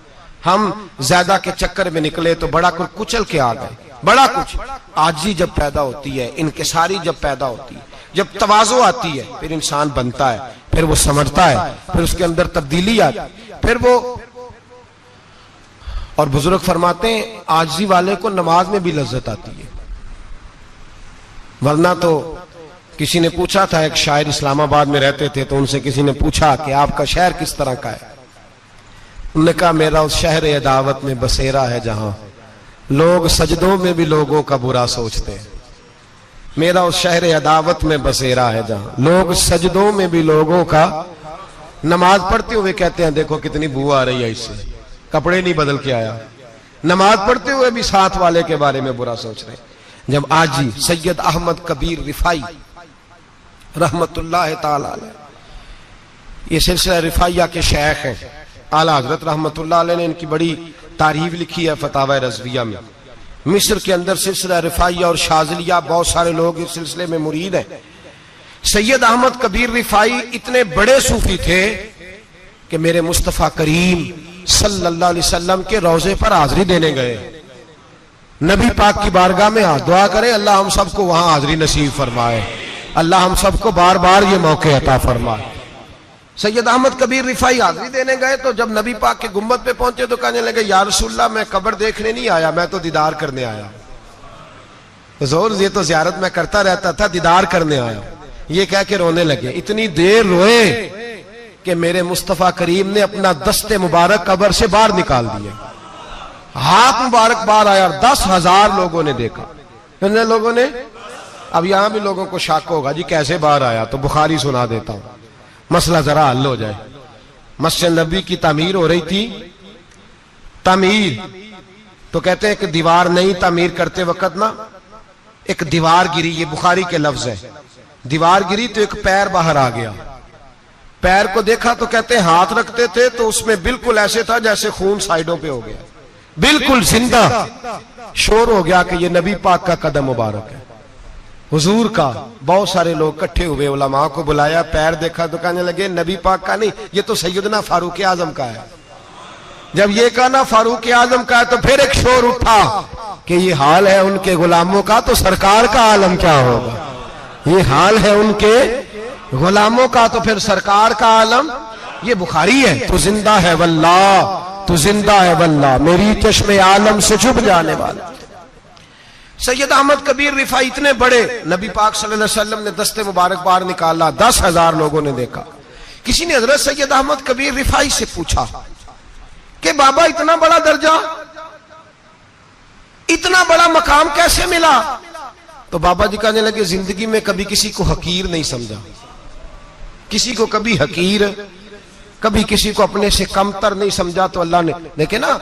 S1: हम ज्यादा के चक्कर में निकले तो बड़ा कुछ कुचल के आ गए। बड़ा कुछ आजी जब पैदा होती है, इनकिसारी जब पैदा होती है, जब तवाज़ो आती है, फिर इंसान बनता है, फिर वो समझता है, फिर उसके अंदर तब्दीली आती है, फिर वो। और बुजुर्ग फरमाते हैं आजी वाले को नमाज में भी लज्जत आती है। वरना तो किसी ने पूछा था, एक शायर इस्लामाबाद में रहते थे, तो उनसे किसी ने पूछा कि आपका शहर किस तरह का है। उन्होंने कहा मेरा उस शहर अदावत में बसेरा है जहां लोग सजदों में भी लोगों का बुरा सोचते हैं। मेरा उस शहर अदावत में बसेरा है जहां लोग सजदों में भी लोगों का, नमाज पढ़ते हुए कहते हैं देखो कितनी बू आ रही है इससे, कपड़े नहीं बदल के आया। नमाज पढ़ते हुए भी साथ वाले के बारे में बुरा सोच रहे। जब आजी सैयद अहमद कबीर रिफाई रहमतुल्लाह ताला अलैह, ये सिलसिला रिफाइया के शेख हैं, आला हजरत रहमतुल्लाह अलैह ने इनकी बड़ी तारीफ लिखी है फतावा रज़विया में। मिस्र के अंदर सिलसिला रिफाइया और शाज़िलिया, बहुत सारे लोग इस सिलसिले में मुरीद हैं। सैयद अहमद कबीर रिफाई इतने बड़े सूफी थे कि मेरे मुस्तफ़ा करीम सल्लल्लाहु अलैहि वसल्लम के रोजे पर हाजिरी देने गए। नबी पाक की बारगाह में हाथ दुआ करें अल्लाह हम सबको वहां हाजिरी नसीब फरमाए, अल्लाह हम सबको बार बार ये मौके अता फरमाए। सैयद अहमद कबीर रिफाई हाजिरी देने गए तो जब नबी पाक के गुम्बद पे पहुंचे तो कहने लगे या रसूलल्लाह मैं कब्र देखने नहीं आया, मैं तो दीदार करने आया। हुजूर ये तो ज़ियारत में करता रहता था, दीदार करने आया। ये कह के रोने लगे। इतनी देर रोए कि मेरे मुस्तफ़ा करीम ने अपना दस्ते मुबारक कब्र से बाहर निकाल दिया, हाथ मुबारक बाहर आया। 10,000 लोगों ने देखा। कितने लोगों ने? अब यहां भी लोगों को शक होगा जी कैसे बाहर आया, तो बुखारी सुना देता हूं, मसला जरा हल हो जाए। मस्जिद नबी की तामीर हो रही थी, तामीर तो कहते हैं कि दीवार नहीं, तामीर करते वक्त ना एक दीवार गिरी, ये बुखारी के लफ्ज है। दीवार गिरी तो एक पैर बाहर आ गया। पैर को देखा तो कहते हैं हाथ रखते थे तो उसमें बिल्कुल ऐसे था जैसे खून साइडों पे हो गया, बिल्कुल जिंदा। शोर हो गया कि ये नबी पाक का कदम मुबारक है, हुजूर का। बहुत सारे लोग इकट्ठे हुए, उलमा को बुलाया, पैर देखा तो कहने लगे नबी पाक का नहीं, ये तो सैयदना फारूक आजम का है। जब ये कहा ना फारूक आजम का है तो फिर एक शोर उठा कि ये हाल है उनके गुलामों का तो सरकार का आलम क्या होगा। ये हाल है उनके गुलामों का तो फिर सरकार का आलम। ये बुखारी है। तो जिंदा है वल्लाह, तो जिंदा है वल्लाह, मेरी चश्मे आलम से छुप जाने वाला। सैयद अहमद कबीर रिफाई इतने बड़े, नबी पाक सल्लल्लाहु अलैहि वसल्लम ने दस्ते मुबारक बाहर निकाला, 10,000 लोगों ने देखा। किसी ने हजरत सैयद अहमद कबीर रिफाई से पूछा कि बाबा इतना बड़ा दर्जा, इतना बड़ा मकाम कैसे मिला? तो बाबा जी कहने लगे जिंदगी में कभी किसी को हकीर नहीं समझा, किसी को कभी हकीर, कभी किसी को अपने से कमतर नहीं समझा। तो अल्लाह ने देखे ना,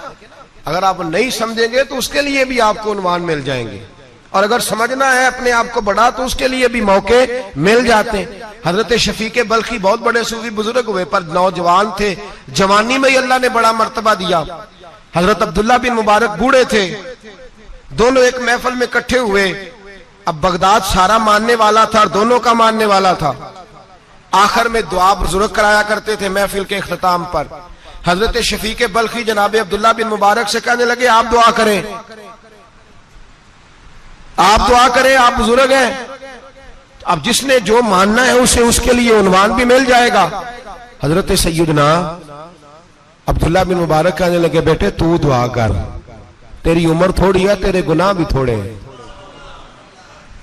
S1: अगर आप नहीं समझेंगे तो उसके लिए भी आपको उन्वान मिल जाएंगे, और अगर समझना है अपने आप को बड़ा तो उसके लिए भी मौके मिल जाते हैं। हजरत शफीक बल्खी बहुत बड़े सूफी बुजुर्ग हुए, पर नौजवान थे, जवानी में ही अल्लाह ने बड़ा मर्तबा दिया। हजरत अब्दुल्ला बिन मुबारक बूढ़े थे, दोनों एक महफिल में इकट्ठे हुए। अब बगदाद सारा मानने वाला था और दोनों का मानने वाला था। आखिर में दुआ बुजुर्ग कराया करते थे महफिल के इख्तिताम पर। हजरत शफीक बल्खी जनाब अब्दुल्ला बिन मुबारक से कहने लगे आप दुआ करें, आप दुआ करें, आप बुजुर्ग हैं। अब जिसने जो मानना है उसे उसके लिए उन्वान भी मिल जाएगा। हजरत सैयदना अब्दुल्ला बिन मुबारक कहने लगे, बेटे तू दुआ कर, तेरी उम्र थोड़ी है, तेरे गुनाह भी थोड़े हैं,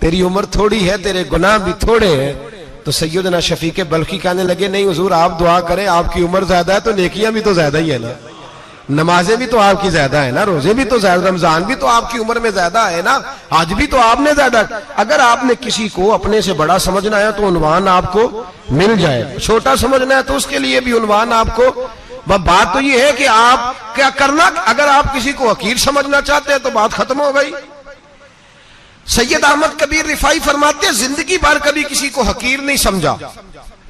S1: तेरी उम्र थोड़ी है, तेरे गुनाह भी थोड़े हैं। तो सैयदना शफीक बल्खी कहने लगे, नहीं हुजूर आप दुआ करें, आपकी उम्र ज्यादा है तो नेकियां भी तो ज्यादा ही है ना, नमाजें भी तो आपकी ज्यादा है ना, रोजे भी तो ज्यादा, रमजान भी तो आपकी उम्र में ज्यादा है ना, आज भी तो आपने ज्यादा। अगर आपने किसी को अपने से बड़ा समझना है तो उन्वान आपको मिल जाए, छोटा समझना है तो उसके लिए भी उन्वान आपको। बात तो ये है कि आप क्या करना, अगर आप किसी को हकीर समझना चाहते हैं तो बात खत्म हो गई। सैयद अहमद कबीर रिफाई फरमाते हैं, जिंदगी भर कभी किसी को हकीर नहीं समझा।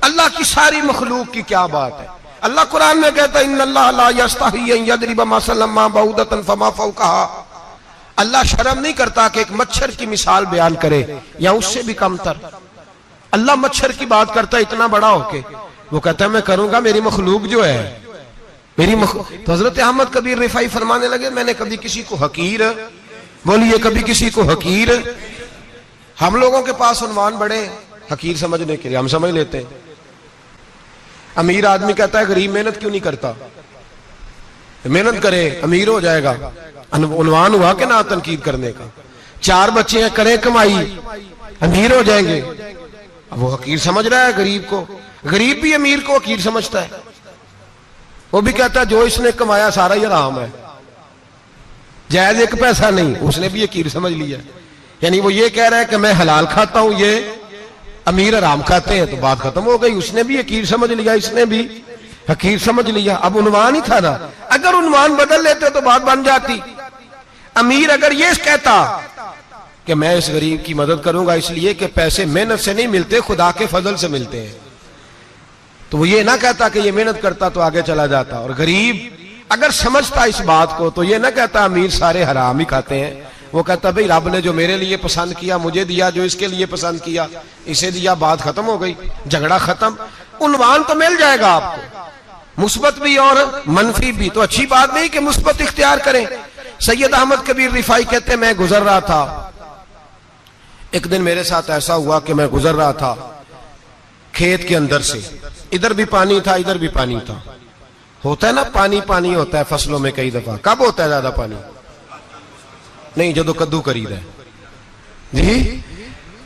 S1: अल्लाह की सारी मखलूक की क्या बात है। अल्लाह कुरान में कहता है, इन्नल्लाह ला यस्तही अन यदरिबा मसलन मा बऊदतन फमा फौकहा। अल्लाह शर्म नहीं करता कि एक मच्छर की मिसाल बयान करे या उससे भी कमतर। अल्लाह मच्छर की बात करता है इतना बड़ा होके, वो कहता है मैं करूंगा, मेरी मखलूक जो है मेरी तो हजरत अहमद कबीर रिफाई फरमाने लगे, मैंने कभी किसी को हकीर, बोलिए कभी किसी को हकीर। हम लोगों के पास उन्वान बड़े हकीर समझने के लिए, हम समझ लेते हैं। अमीर आदमी कहता है गरीब मेहनत क्यों नहीं करता, मेहनत करे अमीर हो जाएगा, उन्वान हुआ कि ना तनकीद करने का। 4 बच्चे हैं, करें कमाई अमीर हो जाएंगे, अब वो हकीर समझ रहा है गरीब को। गरीब भी अमीर को हकीर समझता है, वो भी कहता है जो इसने कमाया सारा ही हराम है, जायज एक पैसा नहीं, उसने भी हकीर समझ लिया। यानी वो ये कह रहा है कि मैं हलाल खाता हूं, ये अमीर हराम खाते हैं, तो बात खत्म हो गई। उसने भी हकीर समझ लिया, इसने भी हकीर समझ लिया। अब उन्वान ही था ना, अगर उन्वान बदल लेते तो बात बन जाती। अमीर अगर ये कहता कि मैं इस गरीब की मदद करूंगा इसलिए कि पैसे मेहनत से नहीं मिलते, खुदा के फजल से मिलते हैं, तो वो ये ना कहता कि ये मेहनत करता तो आगे चला जाता। और गरीब अगर समझता इस बात को तो ये ना कहता अमीर सारे हराम ही खाते हैं, वो कहता भाई रब ने जो मेरे लिए पसंद किया मुझे दिया, जो इसके लिए पसंद किया इसे दिया, बात खत्म हो गई, झगड़ा खत्म। उन्वान तो मिल जाएगा आपको, मुस्बत भी और मनफी भी। तो अच्छी बात नहीं कि मुस्बत इख्तियार करें। सैयद अहमद कबीर रिफाई कहते मैं गुजर रहा था, एक दिन मेरे साथ ऐसा हुआ कि मैं गुजर रहा था खेत के अंदर से, इधर भी पानी था इधर भी पानी था। होता है ना पानी पानी होता है फसलों में कई दफा। कब होता है ज्यादा पानी? नहीं, जो कद्दू करीद है जी,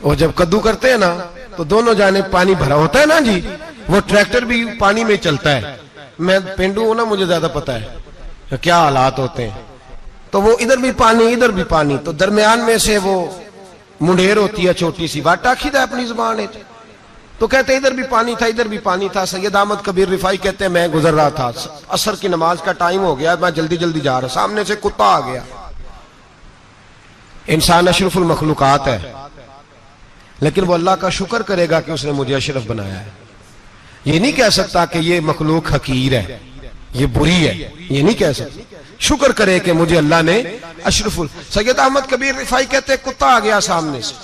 S1: और जब कद्दू करते हैं ना तो दोनों जाने पानी भरा होता है ना जी, वो ट्रैक्टर भी पानी में चलता है। मैं पेंडू हूं ना, मुझे ज्यादा पता है क्या हालात होते हैं। तो वो इधर भी पानी इधर भी पानी, तो दरमियान में से वो मुंडेर होती है छोटी सी, वाटा खीदा अपनी जुबान है। तो कहते इधर भी पानी था इधर भी पानी था। सैयद अहमद कबीर रिफाई कहते हैं मैं गुजर रहा था, असर की नमाज का टाइम हो गया, मैं जल्दी जल्दी जा रहा, सामने से कुत्ता आ गया। इंसान अशरफुल मखलूकात है, लेकिन वो अल्लाह का शुक्र करेगा कि उसने मुझे अशरफ बनाया है। ये नहीं कह सकता कि ये मखलूक हकीर है, ये बुरी है, ये नहीं कह सकता। शुक्र करे कि मुझे अल्लाह ने अशरफुल। सैयद अहमद कबीर रिफाई कहते हैं कुत्ता आ गया सामने से।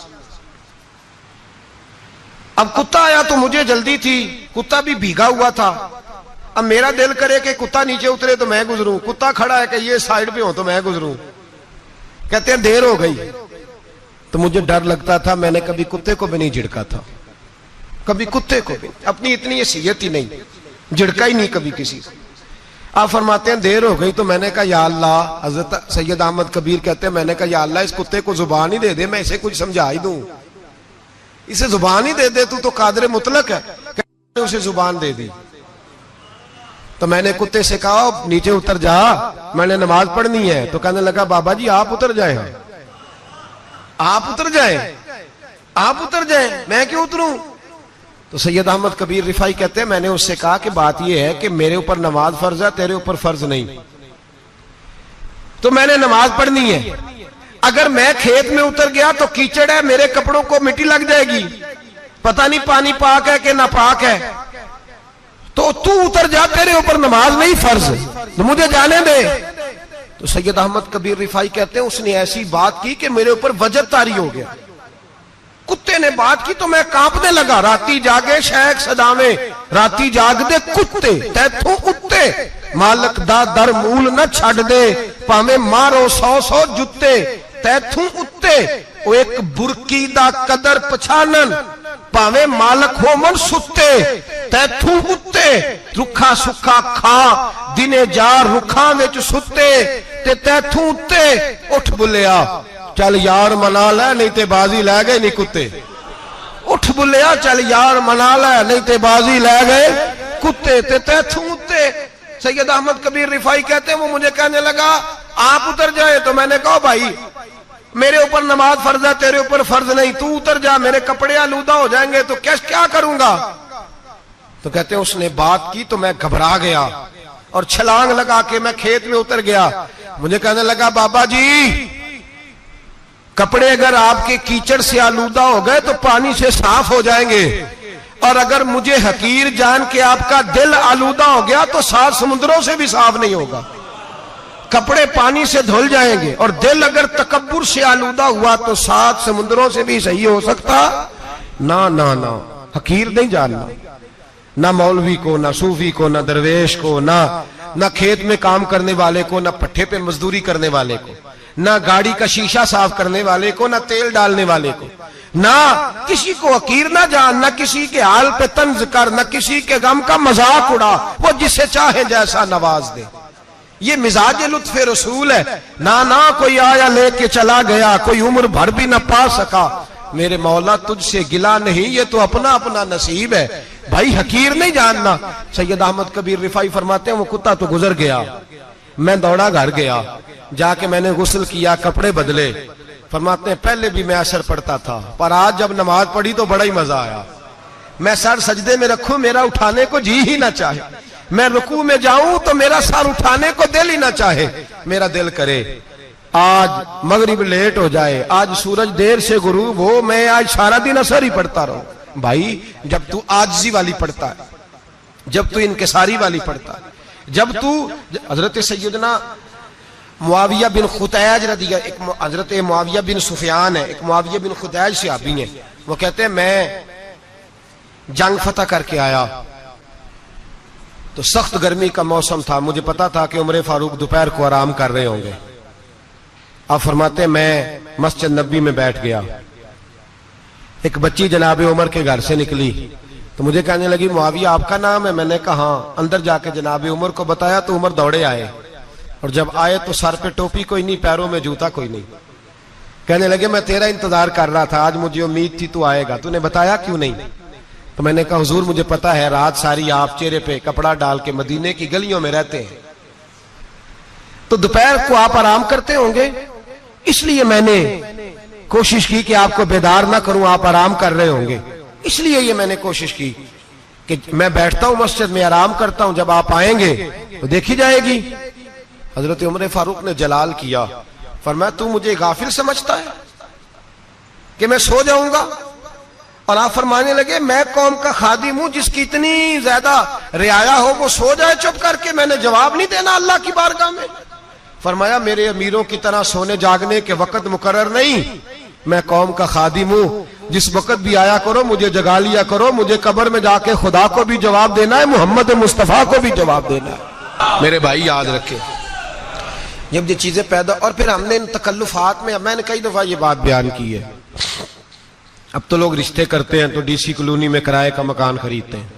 S1: अब कुत्ता आया तो मुझे जल्दी थी, कुत्ता भी भीगा हुआ था। अब मेरा दिल करे कि कुत्ता नीचे उतरे तो मैं गुजरूं, कुत्ता खड़ा है कि ये साइड पे हो तो मैं गुजरूं। कहते हैं देर हो गई तो मुझे डर लगता था, मैंने कभी कुत्ते को भी नहीं झिड़का था, कभी कुत्ते को भी, अपनी इतनी हैसियत ही नहीं, झिड़का ही नहीं कभी किसी को। आप फरमाते हैं देर हो गई तो मैंने कहा या अल्लाह, हजरत सैयद अहमद कबीर कहते हैं मैंने कहा या अल्लाह इस कुत्ते को जुबान ही दे दे, मैं इसे कुछ समझा ही दूं, इसे जुबान ही दे दे, तू तो कादर मुतलक है। उसे जुबान दे दी तो मैंने कुत्ते से कहा नीचे उतर जा, मैंने नमाज पढ़नी है। तो कहने लगा बाबा जी आप उतर जाए, आप उतर जाए, आप उतर जाए, मैं क्यों उतरूं? तो सैयद अहमद कबीर रिफाई कहते हैं मैंने उससे कहा कि बात यह है कि मेरे ऊपर नमाज फर्ज है, तेरे ऊपर फर्ज नहीं, तो मैंने नमाज पढ़नी है। अगर मैं खेत में उतर गया तो कीचड़ है, मेरे कपड़ों को मिट्टी लग जाएगी, पता नहीं पानी पाक है कि नापाक है, तो तू उतर जा, तेरे ऊपर नमाज नहीं फर्ज, तो मुझे जाने दे। तो सैयद अहमद कबीर रिफाई कहते हैं उसने ऐसी बात की कि मेरे ऊपर वजब तारी हो गया। कुत्ते ने बात की तो मैं कांपने लगा। राती जागे शेख सदावे, राती जाग दे कुत्ते, तैथों उत्ते मालक दा दर मूल न छड़ दे, भावे मारो 100 जुत्ते, तैथों उत्ते वो एक बुरकी दा कदर पछानन, भावे मालक हो मन सुते, तैथों उत्ते रुखा सुखा खा दिने जार रुखा विच सुते ते तैथू उत्ते उठ बुलिया चल यार मना लै नहीं ते बाजी लै गए नहीं कुत्ते। उठ बुलिया चल यार मना लै नहीं ते बाजी लै गए कुत्ते ते तैथू उत्ते। सैयद अहमद कबीर रिफाई कहते हैं वो मुझे कहने लगा आप उतर जाए, तो मैंने कहा भाई मेरे ऊपर नमाज फर्ज है, तेरे ऊपर फर्ज नहीं, तू उतर जा, मेरे कपड़े आलूदा हो जाएंगे तो क्या करूंगा। तो कहते हैं उसने बात की तो मैं घबरा गया और छलांग लगा के मैं खेत में उतर गया। मुझे कहने लगा बाबा जी कपड़े अगर आपके कीचड़ से आलूदा हो गए तो पानी से साफ हो जाएंगे, और अगर मुझे हकीर जान के आपका दिल आलूदा हो गया तो 7 समुद्रों से भी साफ नहीं होगा। कपड़े पानी से धुल जाएंगे और दिल अगर तकब्बुर से आलूदा हुआ तो 7 समुद्रों से भी सही हो सकता ना ना ना। हकीर नहीं जानना, ना मौलवी को, ना सूफी को, ना दरवेश को, ना खेत में काम करने वाले को, ना पट्टे पे मजदूरी करने वाले को, ना गाड़ी का शीशा साफ करने वाले को, ना तेल डालने वाले को, ना किसी को हकीर ना जान, ना किसी के हाल पे तंज कर, ना किसी के गम का मजाक उड़ा, वो जिसे चाहे जैसा नवाज दे। ये मिजाज लुत्फ रसूल है। ना कोई आया लेके चला गया, कोई उम्र भर भी ना पा सका। मेरे मौला तुझसे गिला नहीं, ये तो अपना अपना नसीब है। भाई हकीर नहीं जानना। सैयद अहमद कबीर रिफाई फरमाते हैं वो कुत्ता तो गुजर गया, मैं दौड़ा घर गया, जाके मैंने गुस्ल किया, कपड़े बदले। फरमाते हैं पहले भी मैं असर पढ़ता था, पर आज जब नमाज पढ़ी तो बड़ा ही मजा आया। मैं सर सजदे में रखूं मेरा उठाने को जी ही ना चाहे, मैं रुकू में जाऊं तो मेरा सर उठाने को दिल ही ना चाहे। मेरा दिल करे आज मगरिब लेट हो जाए, आज सूरज देर से गुरूब हो, मैं आज सारा दिन असर ही पढ़ता रहूं। भाई जब तू आजिज़ी वाली पढ़ता है, जब तू इनकिसारी वाली पढ़ता है, जब तू हजरत सैयदना मुआविया बिन खुतैज रदिया, एक हजरत मुआविया बिन सुफियान है, एक मुआविया बिन खुतैज सहाबी है, वो कहते हैं मैं जंग फतह करके आया तो सख्त गर्मी का मौसम था, मुझे पता था कि उमर फारूक दोपहर को आराम कर रहे होंगे। आप फरमाते मैं मस्जिद नबी में बैठ गया, एक बच्ची जनाब उमर के घर से निकली तो मुझे कहने लगी मुआविया आपका नाम है? मैंने कहा हाँ। अंदर जाके जनाब उमर को बताया तो उमर दौड़े आए, और जब आए तो सर पे टोपी कोई नहीं, पैरों में जूता कोई नहीं। कहने लगे मैं तेरा इंतजार कर रहा था, आज मुझे उम्मीद थी तू आएगा, तूने बताया क्यों नहीं? तो मैंने कहा हुजूर मुझे पता है रात सारी आप चेहरे पे कपड़ा डाल के मदीने की गलियों में रहते हैं, तो दोपहर को आप आराम करते होंगे, इसलिए मैंने कोशिश की कि आपको बेदार ना करूं, आप आराम कर रहे होंगे, इसलिए ये मैंने कोशिश की कि मैं बैठता हूं मस्जिद में आराम करता हूं, जब आप आएंगे तो देखी जाएगी। हजरत उमर फारूक ने जलाल किया, फरमाया तू मुझे गाफिल समझता है कि मैं सो जाऊंगा? और आप फरमाने लगे मैं कौम का खादिम हूं जिसकी इतनी ज्यादा रियाया हो वो सो जाए चुप करके, मैंने जवाब नहीं देना अल्लाह की बारगाह में? फरमाया मेरे अमीरों की तरह सोने जागने के वक्त मुकर्रर नहीं, मैं कौम का खादिम हूं, जिस वक्त भी आया करो मुझे जगा लिया करो, मुझे कब्र में जाके खुदा को भी जवाब देना है, मोहम्मद मुस्तफा को भी जवाब देना है। मेरे भाई याद रखे जब ये चीजें पैदा, और फिर हमने इन तकल्लुफात में, मैंने कई दफा ये बात बयान की है, अब तो लोग रिश्ते करते हैं तो डीसी कॉलोनी में किराए का मकान खरीदते हैं,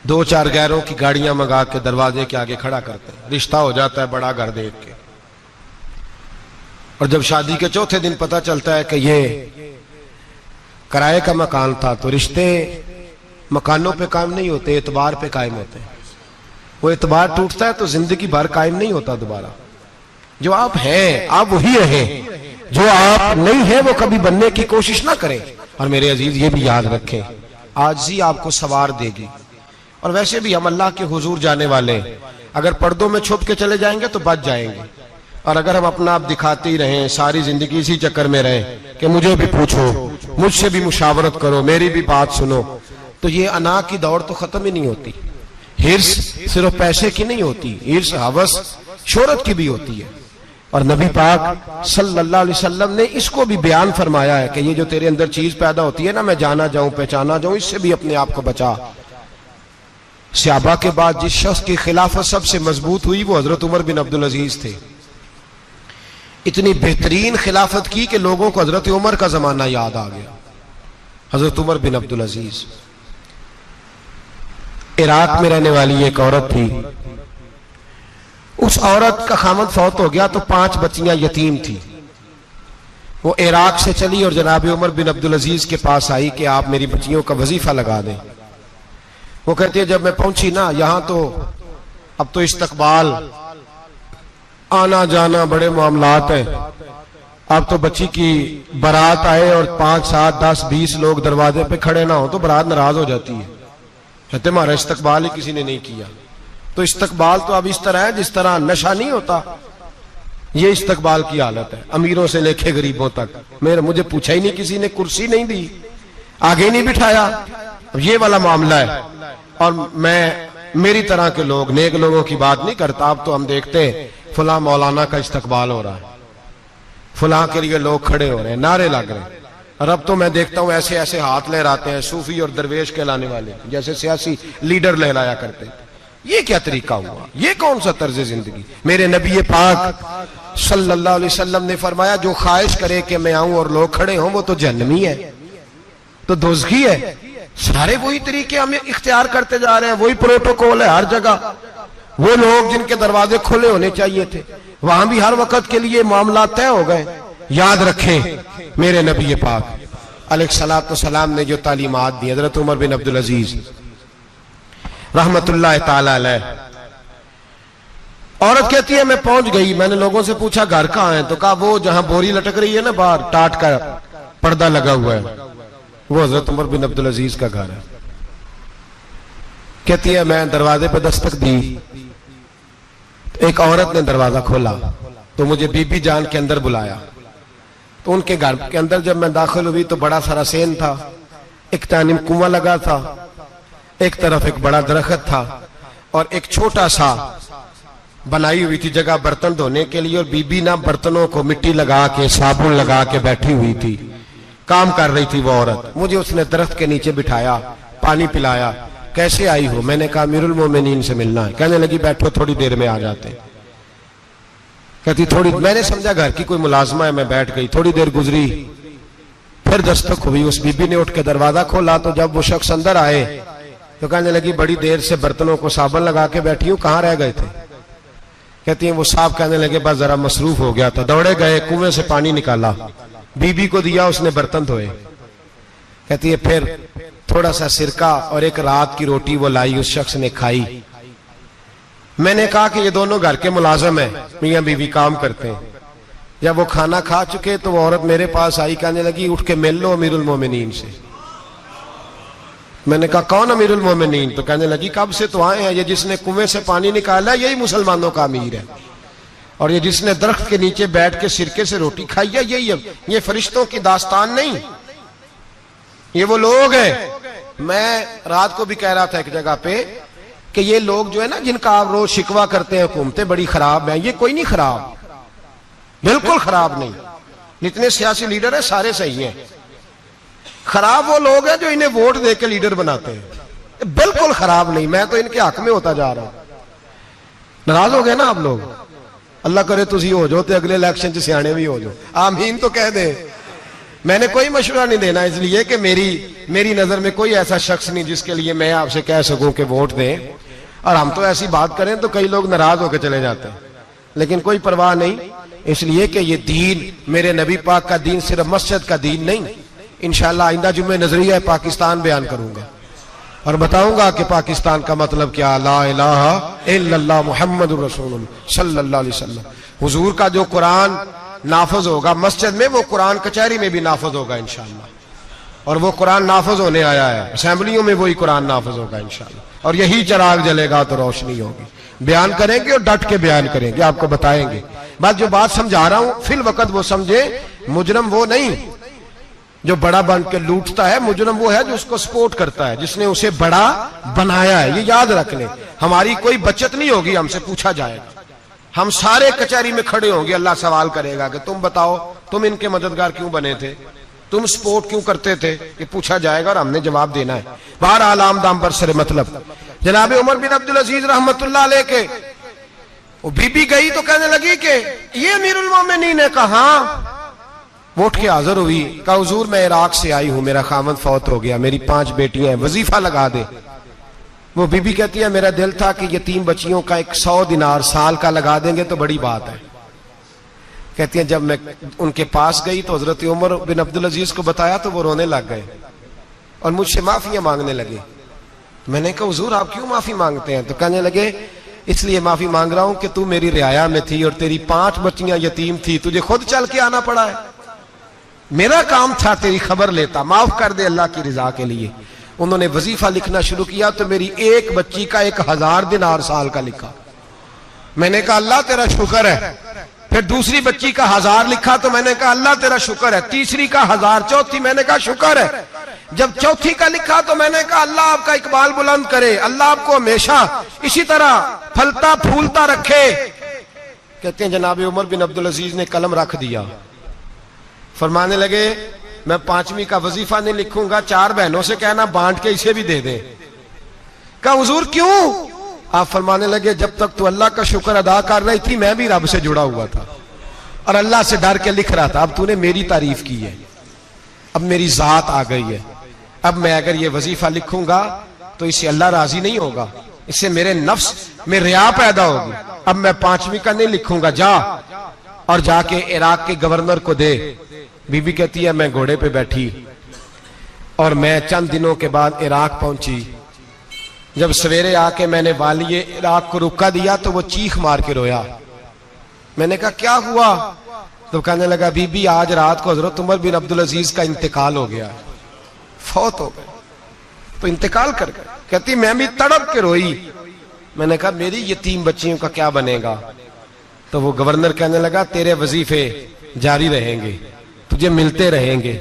S1: 2-4 गैरों की गाड़ियां मंगा के दरवाजे के आगे खड़ा करते हैं, रिश्ता हो जाता है बड़ा घर देख के, और जब शादी के चौथे दिन पता चलता है कि ये किराए का मकान था, तो रिश्ते मकानों पे कायम नहीं होते, एतबार पे कायम होते हैं। वो एतबार टूटता है तो जिंदगी भर कायम नहीं होता दोबारा। जो आप हैं आप वही रहें, जो आप नहीं है वो कभी बनने की कोशिश ना करें। और मेरे अजीज ये भी याद रखें आजिज़ी आपको सवार देगी, और वैसे भी हम अल्लाह के हुजूर जाने वाले, अगर पर्दों में छुप के चले जाएंगे तो बच जाएंगे, और अगर हम अपना आप दिखाते ही रहें, सारी जिंदगी इसी चक्कर में रहें कि मुझे भी पूछो, मुझसे भी मुशावरत करो, मेरी भी बात सुनो, तो ये अना की दौड़ तो खत्म ही नहीं होती। हिर्स सिर्फ पैसे की नहीं होती, हिर्स हवस शोहरत की भी होती है। और नबी पाक सल्लल्लाहु अलैहि वसल्लम ने इसको भी बयान फरमाया है कि ये जो तेरे अंदर चीज पैदा होती है ना, मैं जाना जाऊं पहचाना जाऊं, इससे भी अपने आप को बचा। सहाबा के बाद जिस शख्स की खिलाफत सबसे मजबूत हुई वो हजरत उमर बिन अब्दुल अजीज थे। इतनी बेहतरीन खिलाफत की कि लोगों को हजरत उमर का जमाना याद आ गया। हजरत उमर बिन अब्दुल अजीज इराक में रहने वाली एक औरत थी। उस औरत का खामद फौत हो गया तो 5 बच्चियां यतीम थी। वो इराक से चली और जनाब उमर बिन अब्दुल अजीज के पास आई कि आप मेरी बच्चियों का वजीफा लगा दें। वो कहती है जब मैं पहुंची ना, यहां तो अब तो इस्तकबाल, आना जाना बड़े मामलात है। अब तो बच्ची की बारात आए और 5, 7, 10, 20 लोग दरवाजे पे खड़े ना हो तो बारात नाराज हो जाती है, कहते हमारा इस्तकबाल ही किसी ने नहीं किया। तो इस्तकबाल तो अब इस तरह है जिस तरह नशा नहीं होता, ये इस्तकबाल की हालत है, अमीरों से लेके गरीबों तक। मुझे पूछा ही नहीं, किसी ने कुर्सी नहीं दी, आगे नहीं बिठाया, अब ये वाला मामला है। और मैं मेरी तरह के लोग, नेक लोगों की बात नहीं करता। अब तो हम देखते हैं फुला मौलाना का इस्तकबाल हो रहा है, फुला के लिए लोग खड़े हो रहे हैं, नारे लग रहे हैं। और अब तो मैं देखता हूं ऐसे ऐसे हाथ लहराते हैं सूफी और दरवेश कहलाने वाले, जैसे सियासी लीडर लहराया करते हैं। ये क्या तरीका हुआ? ये कौन सा तर्ज जिंदगी? मेरे नबी पाक सल्लल्लाहु अलैहि वसल्लम ने फरमाया जो ख्वाहिश करे कि मैं आऊं और लोग खड़े हों वो तो जहन्नमी है, तो दोज़खी है। सारे वही तरीके हम इख्तियार करते जा रहे हैं, वही प्रोटोकॉल है हर जगह। वो लोग जिनके दरवाजे खुले होने चाहिए थे वहां भी हर वक्त के लिए मामला तय हो गए। याद रखें मेरे नबी पाक अलैहिस्सलातु वस्सलाम ने जो तालीमात दी, हजरत उमर बिन अब्दुल अजीज रहमतुल्लाह ताला अलैह। औरत कहती है मैं पहुंच गई, मैंने लोगों से पूछा घर कहां है, तो कहा वो जहां बोरी लटक रही है ना बाहर, टाट का पर्दा लगा हुआ है, वो हजरत उमर बिन अब्दुल अजीज का घर है। कहती है मैं दरवाजे पर दस्तक दी, एक औरत ने दरवाजा खोला तो मुझे बीबी जान के अंदर बुलाया। तो उनके घर के अंदर जब मैं दाखिल हुई तो बड़ा सारा सेन था, एक तानिम कुआं लगा था, एक तरफ एक बड़ा दरख्त था और एक छोटा सा बनाई हुई थी जगह बर्तन धोने के लिए। और बीबी ना बर्तनों को मिट्टी लगा के साबुन लगा के बैठी हुई थी, काम कर रही थी वो औरत। मुझे उसने दरख्त के नीचे बिठाया, पानी पिलाया। कैसे आई हो? मैंने कहा अमीरुल मोमिनीन से मिलना है। कहने लगी बैठो थोड़ी देर में आ जाते। कहती थोड़ी, मैंने समझा घर की कोई मुलाजमा है, मैं बैठ गई। थोड़ी देर गुजरी, फिर दस्तक हुई, उस बीबी ने उठ के दरवाजा खोला। तो जब वो शख्स अंदर आए तो कहने लगी बड़ी देर से बर्तनों को साबुन लगा के बैठी हूं, कहां रह गए थे? कहती है वो साहब कहने लगे बस जरा मसरूफ हो गया था, दौड़े गए, कुएं से पानी निकाला, बीबी को दिया, उसने बर्तन धोए। कहती है फिर थोड़ा सा सिरका और एक रात की रोटी वो लाई, उस शख्स ने खाई। मैंने कहा कि ये दोनों घर के मुलाजम है, मियां बीवी काम करते हैं। जब वो खाना खा चुके तो वो औरत मेरे पास आई, कहने लगी उठ के मिल लो अमीरुल मोमिनीन से। मैंने कहा कौन अमीरुल मोमिनीन? तो कहने लगी कब से तो आए हैं, ये जिसने कुएं से पानी निकाला यही मुसलमानों का अमीर है, और ये जिसने दरख्त के नीचे बैठ के सिरके से रोटी खाई है यही है। ये फरिश्तों की दास्तान नहीं, ये वो लोग हैं। मैं रात को भी कह रहा था एक जगह पे कि ये लोग जो है ना जिनका आप रोज शिकवा करते हैं हुकूमतें बड़ी खराब हैं, ये कोई नहीं खराब, बिल्कुल खराब नहीं। जितने सियासी लीडर है सारे सही हैं। खराब वो लोग हैं जो इन्हें वोट दे के लीडर बनाते हैं, बिल्कुल खराब नहीं। मैं तो इनके हक में होता जा रहा हूं। नाराज हो गए ना आप लोग? अल्लाह करे तुसी हो जाओ तो अगले इलेक्शन च सियाने भी हो जाओ, आमीन तो कह दे। मैंने कोई मशवरा नहीं देना, इसलिए कि मेरी नजर में कोई ऐसा शख्स नहीं जिसके लिए मैं आपसे कह सकूं कि वोट दें। और हम तो ऐसी बात करें तो कई लोग नाराज होकर चले जाते हैं, लेकिन कोई परवाह नहीं, इसलिए कि ये दीन मेरे नबी पाक का दीन सिर्फ मस्जिद का दीन नहीं। इंशाअल्लाह आइंदा जुम्मे नजरिया पाकिस्तान बयान करूंगा और बताऊंगा कि पाकिस्तान का मतलब क्या, ला इलाहा इल्लल्लाह मुहम्मदुर रसूलुल्लाह सल्लल्लाहु अलैहि वसल्लम। हुजूर का जो कुरान नाफज होगा मस्जिद में, वो कुरान कचहरी में भी नाफज होगा इंशाअल्लाह। और वो कुरान नाफज होने आया है, असेंबलियों में वही कुरान नाफज होगा इंशाअल्लाह। और यही चिराग जलेगा तो रोशनी होगी। बयान करेंगे और डट के बयान करेंगे, आपको बताएंगे। बस जो बात समझा रहा हूं फिल वक्त वो समझे। मुजरम वो नहीं जो बड़ा बन के लूटता है, मुजरम वो है जो उसको सपोर्ट करता है, जिसने उसे बड़ा बनाया है। ये याद रख लें। हमारी कोई बचत नहीं होगी, हमसे पूछा जाएगा। हम सारे कचहरी में खड़े होंगे, अल्लाह सवाल करेगा कि तुम बताओ तुम इनके मददगार क्यों बने थे, तुम सपोर्ट क्यों करते थे, ये पूछा जाएगा और हमने जवाब देना है। बहरहाल आम दाम पर सरे मतलब जनाब उमर बिन अब्दुल अजीज रहमतुल्लाह अलैह के वो बीबी गई तो कहने लगी कि ये अमीरुल मोमिनीन है। कहा वो उठ के हाजिर हुई, कहा हुजूर मैं इराक से आई हूं, मेरा खामद फौत हो गया, मेरी 5 बेटियां हैं, वजीफा लगा दे। वो बीबी कहती है मेरा दिल था कि यतीम बच्चियों का 100 दिनार साल का लगा देंगे तो बड़ी बात है। कहती है जब मैं उनके पास गई तो हजरत उमर बिन अब्दुल अजीज को बताया तो वो रोने लग गए और मुझसे माफियां मांगने लगे। मैंने कहा हुजूर आप क्यों माफी मांगते हैं? तो कहने लगे इसलिए माफी मांग रहा हूं कि तू मेरी रियाया में थी और तेरी 5 बच्चियां यतीम थी, तुझे खुद चल के आना पड़ा है। मेरा काम था तेरी खबर लेता, माफ कर दे अल्लाह की रिजा के लिए। उन्होंने वजीफा लिखना शुरू किया तो मेरी एक बच्ची का 1000 दिनार साल का लिखा। मैंने कहा अल्लाह तेरा शुक्र है। फिर दूसरी बच्ची का 1000 लिखा तो मैंने कहा अल्लाह तेरा शुक्र है। तीसरी का 1000, चौथी मैंने कहा शुक्र है। जब चौथी का लिखा तो मैंने कहा अल्लाह आपका इकबाल बुलंद करे, अल्लाह आपको हमेशा इसी तरह फलता फूलता रखे। कहते हैं जनाब उमर बिन अब्दुल अजीज ने कलम रख दिया, फरमाने लगे मैं 5वीं का वजीफा नहीं लिखूंगा, 4 बहनों से कहना बांट के इसे भी दे दे। कहा हुजूर क्यों? आप फरमाने लगे जब तक तू अल्लाह का शुक्र अदा कर रही थी मैं भी रब से जुड़ा हुआ था और अल्लाह से डर के लिख रहा था। अब तूने मेरी तारीफ की है, अब मेरी जात आ गई है। अब मैं अगर ये वजीफा लिखूंगा तो इससे अल्लाह राजी नहीं होगा, इससे मेरे नफ्स में रिया पैदा होगी। अब मैं 5वीं का नहीं लिखूंगा, जा और जाके इराक के गवर्नर को दे। बीबी कहती है मैं घोड़े पे बैठी और मैं चंद दिनों के बाद इराक पहुंची। जब सवेरे आके मैंने वालिए इराक को रुका दिया तो वो चीख मार के रोया। मैंने कहा क्या हुआ? तो कहने लगा बीबी आज रात को हजरत उमर बिन अब्दुल अजीज का इंतकाल हो गया, फौत हो गए, तो इंतकाल कर गए। कहती मैं भी तड़प के रोई। मैंने कहा मेरी यतीम बच्चियों का क्या बनेगा? तो वो गवर्नर कहने लगा तेरे वजीफे जारी रहेंगे, तुझे मिलते रहेंगे।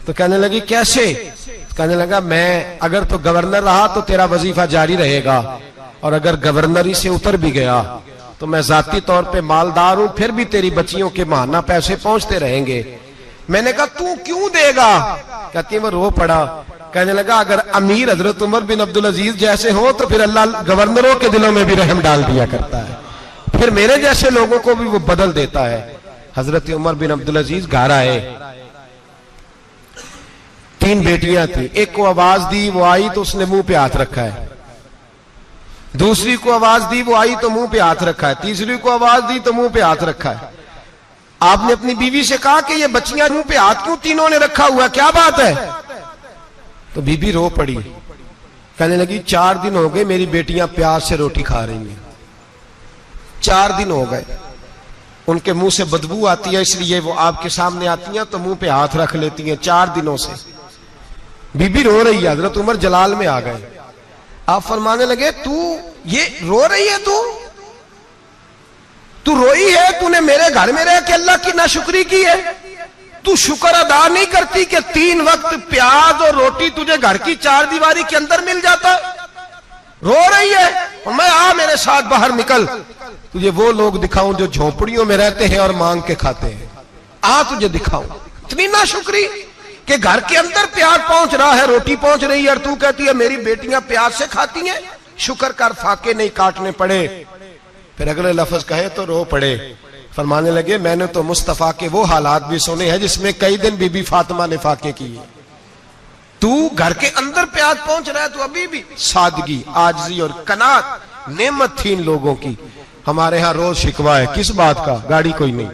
S1: तो कहने लगी कैसे? कहने लगा मैं अगर तो गवर्नर रहा तो तेरा वजीफा जारी रहेगा और अगर गवर्नरी से उतर भी गया तो मैं जाती तौर पे मालदार हूं, फिर भी तेरी बच्चियों के माहाना पैसे पहुंचते रहेंगे। मैंने कहा तू क्यों देगा? कहती है वो रो पड़ा। कहने लगा अगर अमीर हजरत उमर बिन अब्दुल अजीज जैसे हो तो फिर अल्लाह गवर्नरों के दिलों में भी रहम डाल दिया करता है, फिर मेरे जैसे लोगों को भी वो बदल देता है। हजरत उमर बिन अब्दुल अजीज घर आए, 3 बेटियां थी। एक को आवाज दी, वो आई तो उसने मुंह पे हाथ रखा है। दूसरी को आवाज दी, वो आई तो मुंह पे हाथ रखा है। तीसरी को आवाज दी तो मुंह पे हाथ रखा है। आपने अपनी बीवी से कहा कि ये बच्चियां मुंह पे हाथ क्यों तीनों ने रखा हुआ, क्या बात है? तो बीबी रो पड़ी, कहने लगी 4 दिन हो गए मेरी बेटियां प्यार से रोटी खा रही हैं। 4 दिन हो गए, उनके मुंह से बदबू आती है, इसलिए वो आपके सामने आती हैं तो मुंह पे हाथ रख लेती हैं। 4 दिनों से बीबी रो रही है। हजरत उमर जलाल में आ गए। आप फरमाने लगे तू ये रो रही है, तू रोई है, तूने मेरे घर में रह के अल्लाह की नाशुक्री की है, तू शुक्र अदा नहीं करती कि 3 वक्त प्याज और रोटी तुझे घर की 4 दीवारी के अंदर मिल जाता? रो रही है और मैं आ मेरे साथ बाहर निकल, तुझे वो लोग दिखाऊं जो झोपड़ियों में रहते हैं और मांग के खाते हैं। आ तुझे दिखाऊं। इतनी नाशुक्री कि घर के अंदर प्याज पहुंच रहा है, रोटी पहुंच रही है और तू कहती है मेरी बेटियां प्याज से खाती हैं, शुक्र कर फाके नहीं काटने पड़े। फिर अगले लफ्ज कहे तो रो पड़े। फरमाने लगे मैंने तो मुस्तफा के वो हालात भी सुने हैं जिसमें कई दिन बीबी फातिमा ने फाके किए। तू घर के अंदर प्याज पहुंच रहा है, तो अभी भी सादगी, आजिज़ी और कनात नेमत थी इन लोगों की। हमारे यहाँ रोज शिकवा है, किस बात का? गाड़ी कोई नहीं।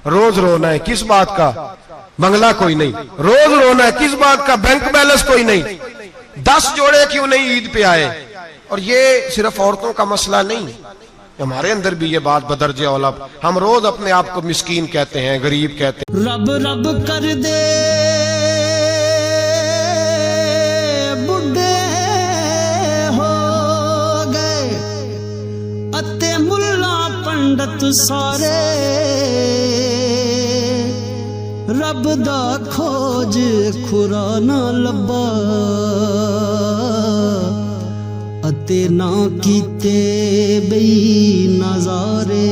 S1: रोज रोना है, किस बात का? बंगला कोई नहीं। रोज रोना है, किस बात का? बैंक बैलेंस कोई नहीं। 10 जोड़े क्यों नहीं ईद पे आए? और ये सिर्फ औरतों का मसला नहीं, हमारे अंदर भी ये बात बदरजे औला। हम रोज अपने आप को मिस्कीन कहते हैं, गरीब कहते हैं।
S2: रब रब कर दे बुढ़े हो गए अते मुल्ला पंडित सारे, रब दा खोज खुरा ना लब्बा अते ना कीते बई नजारे।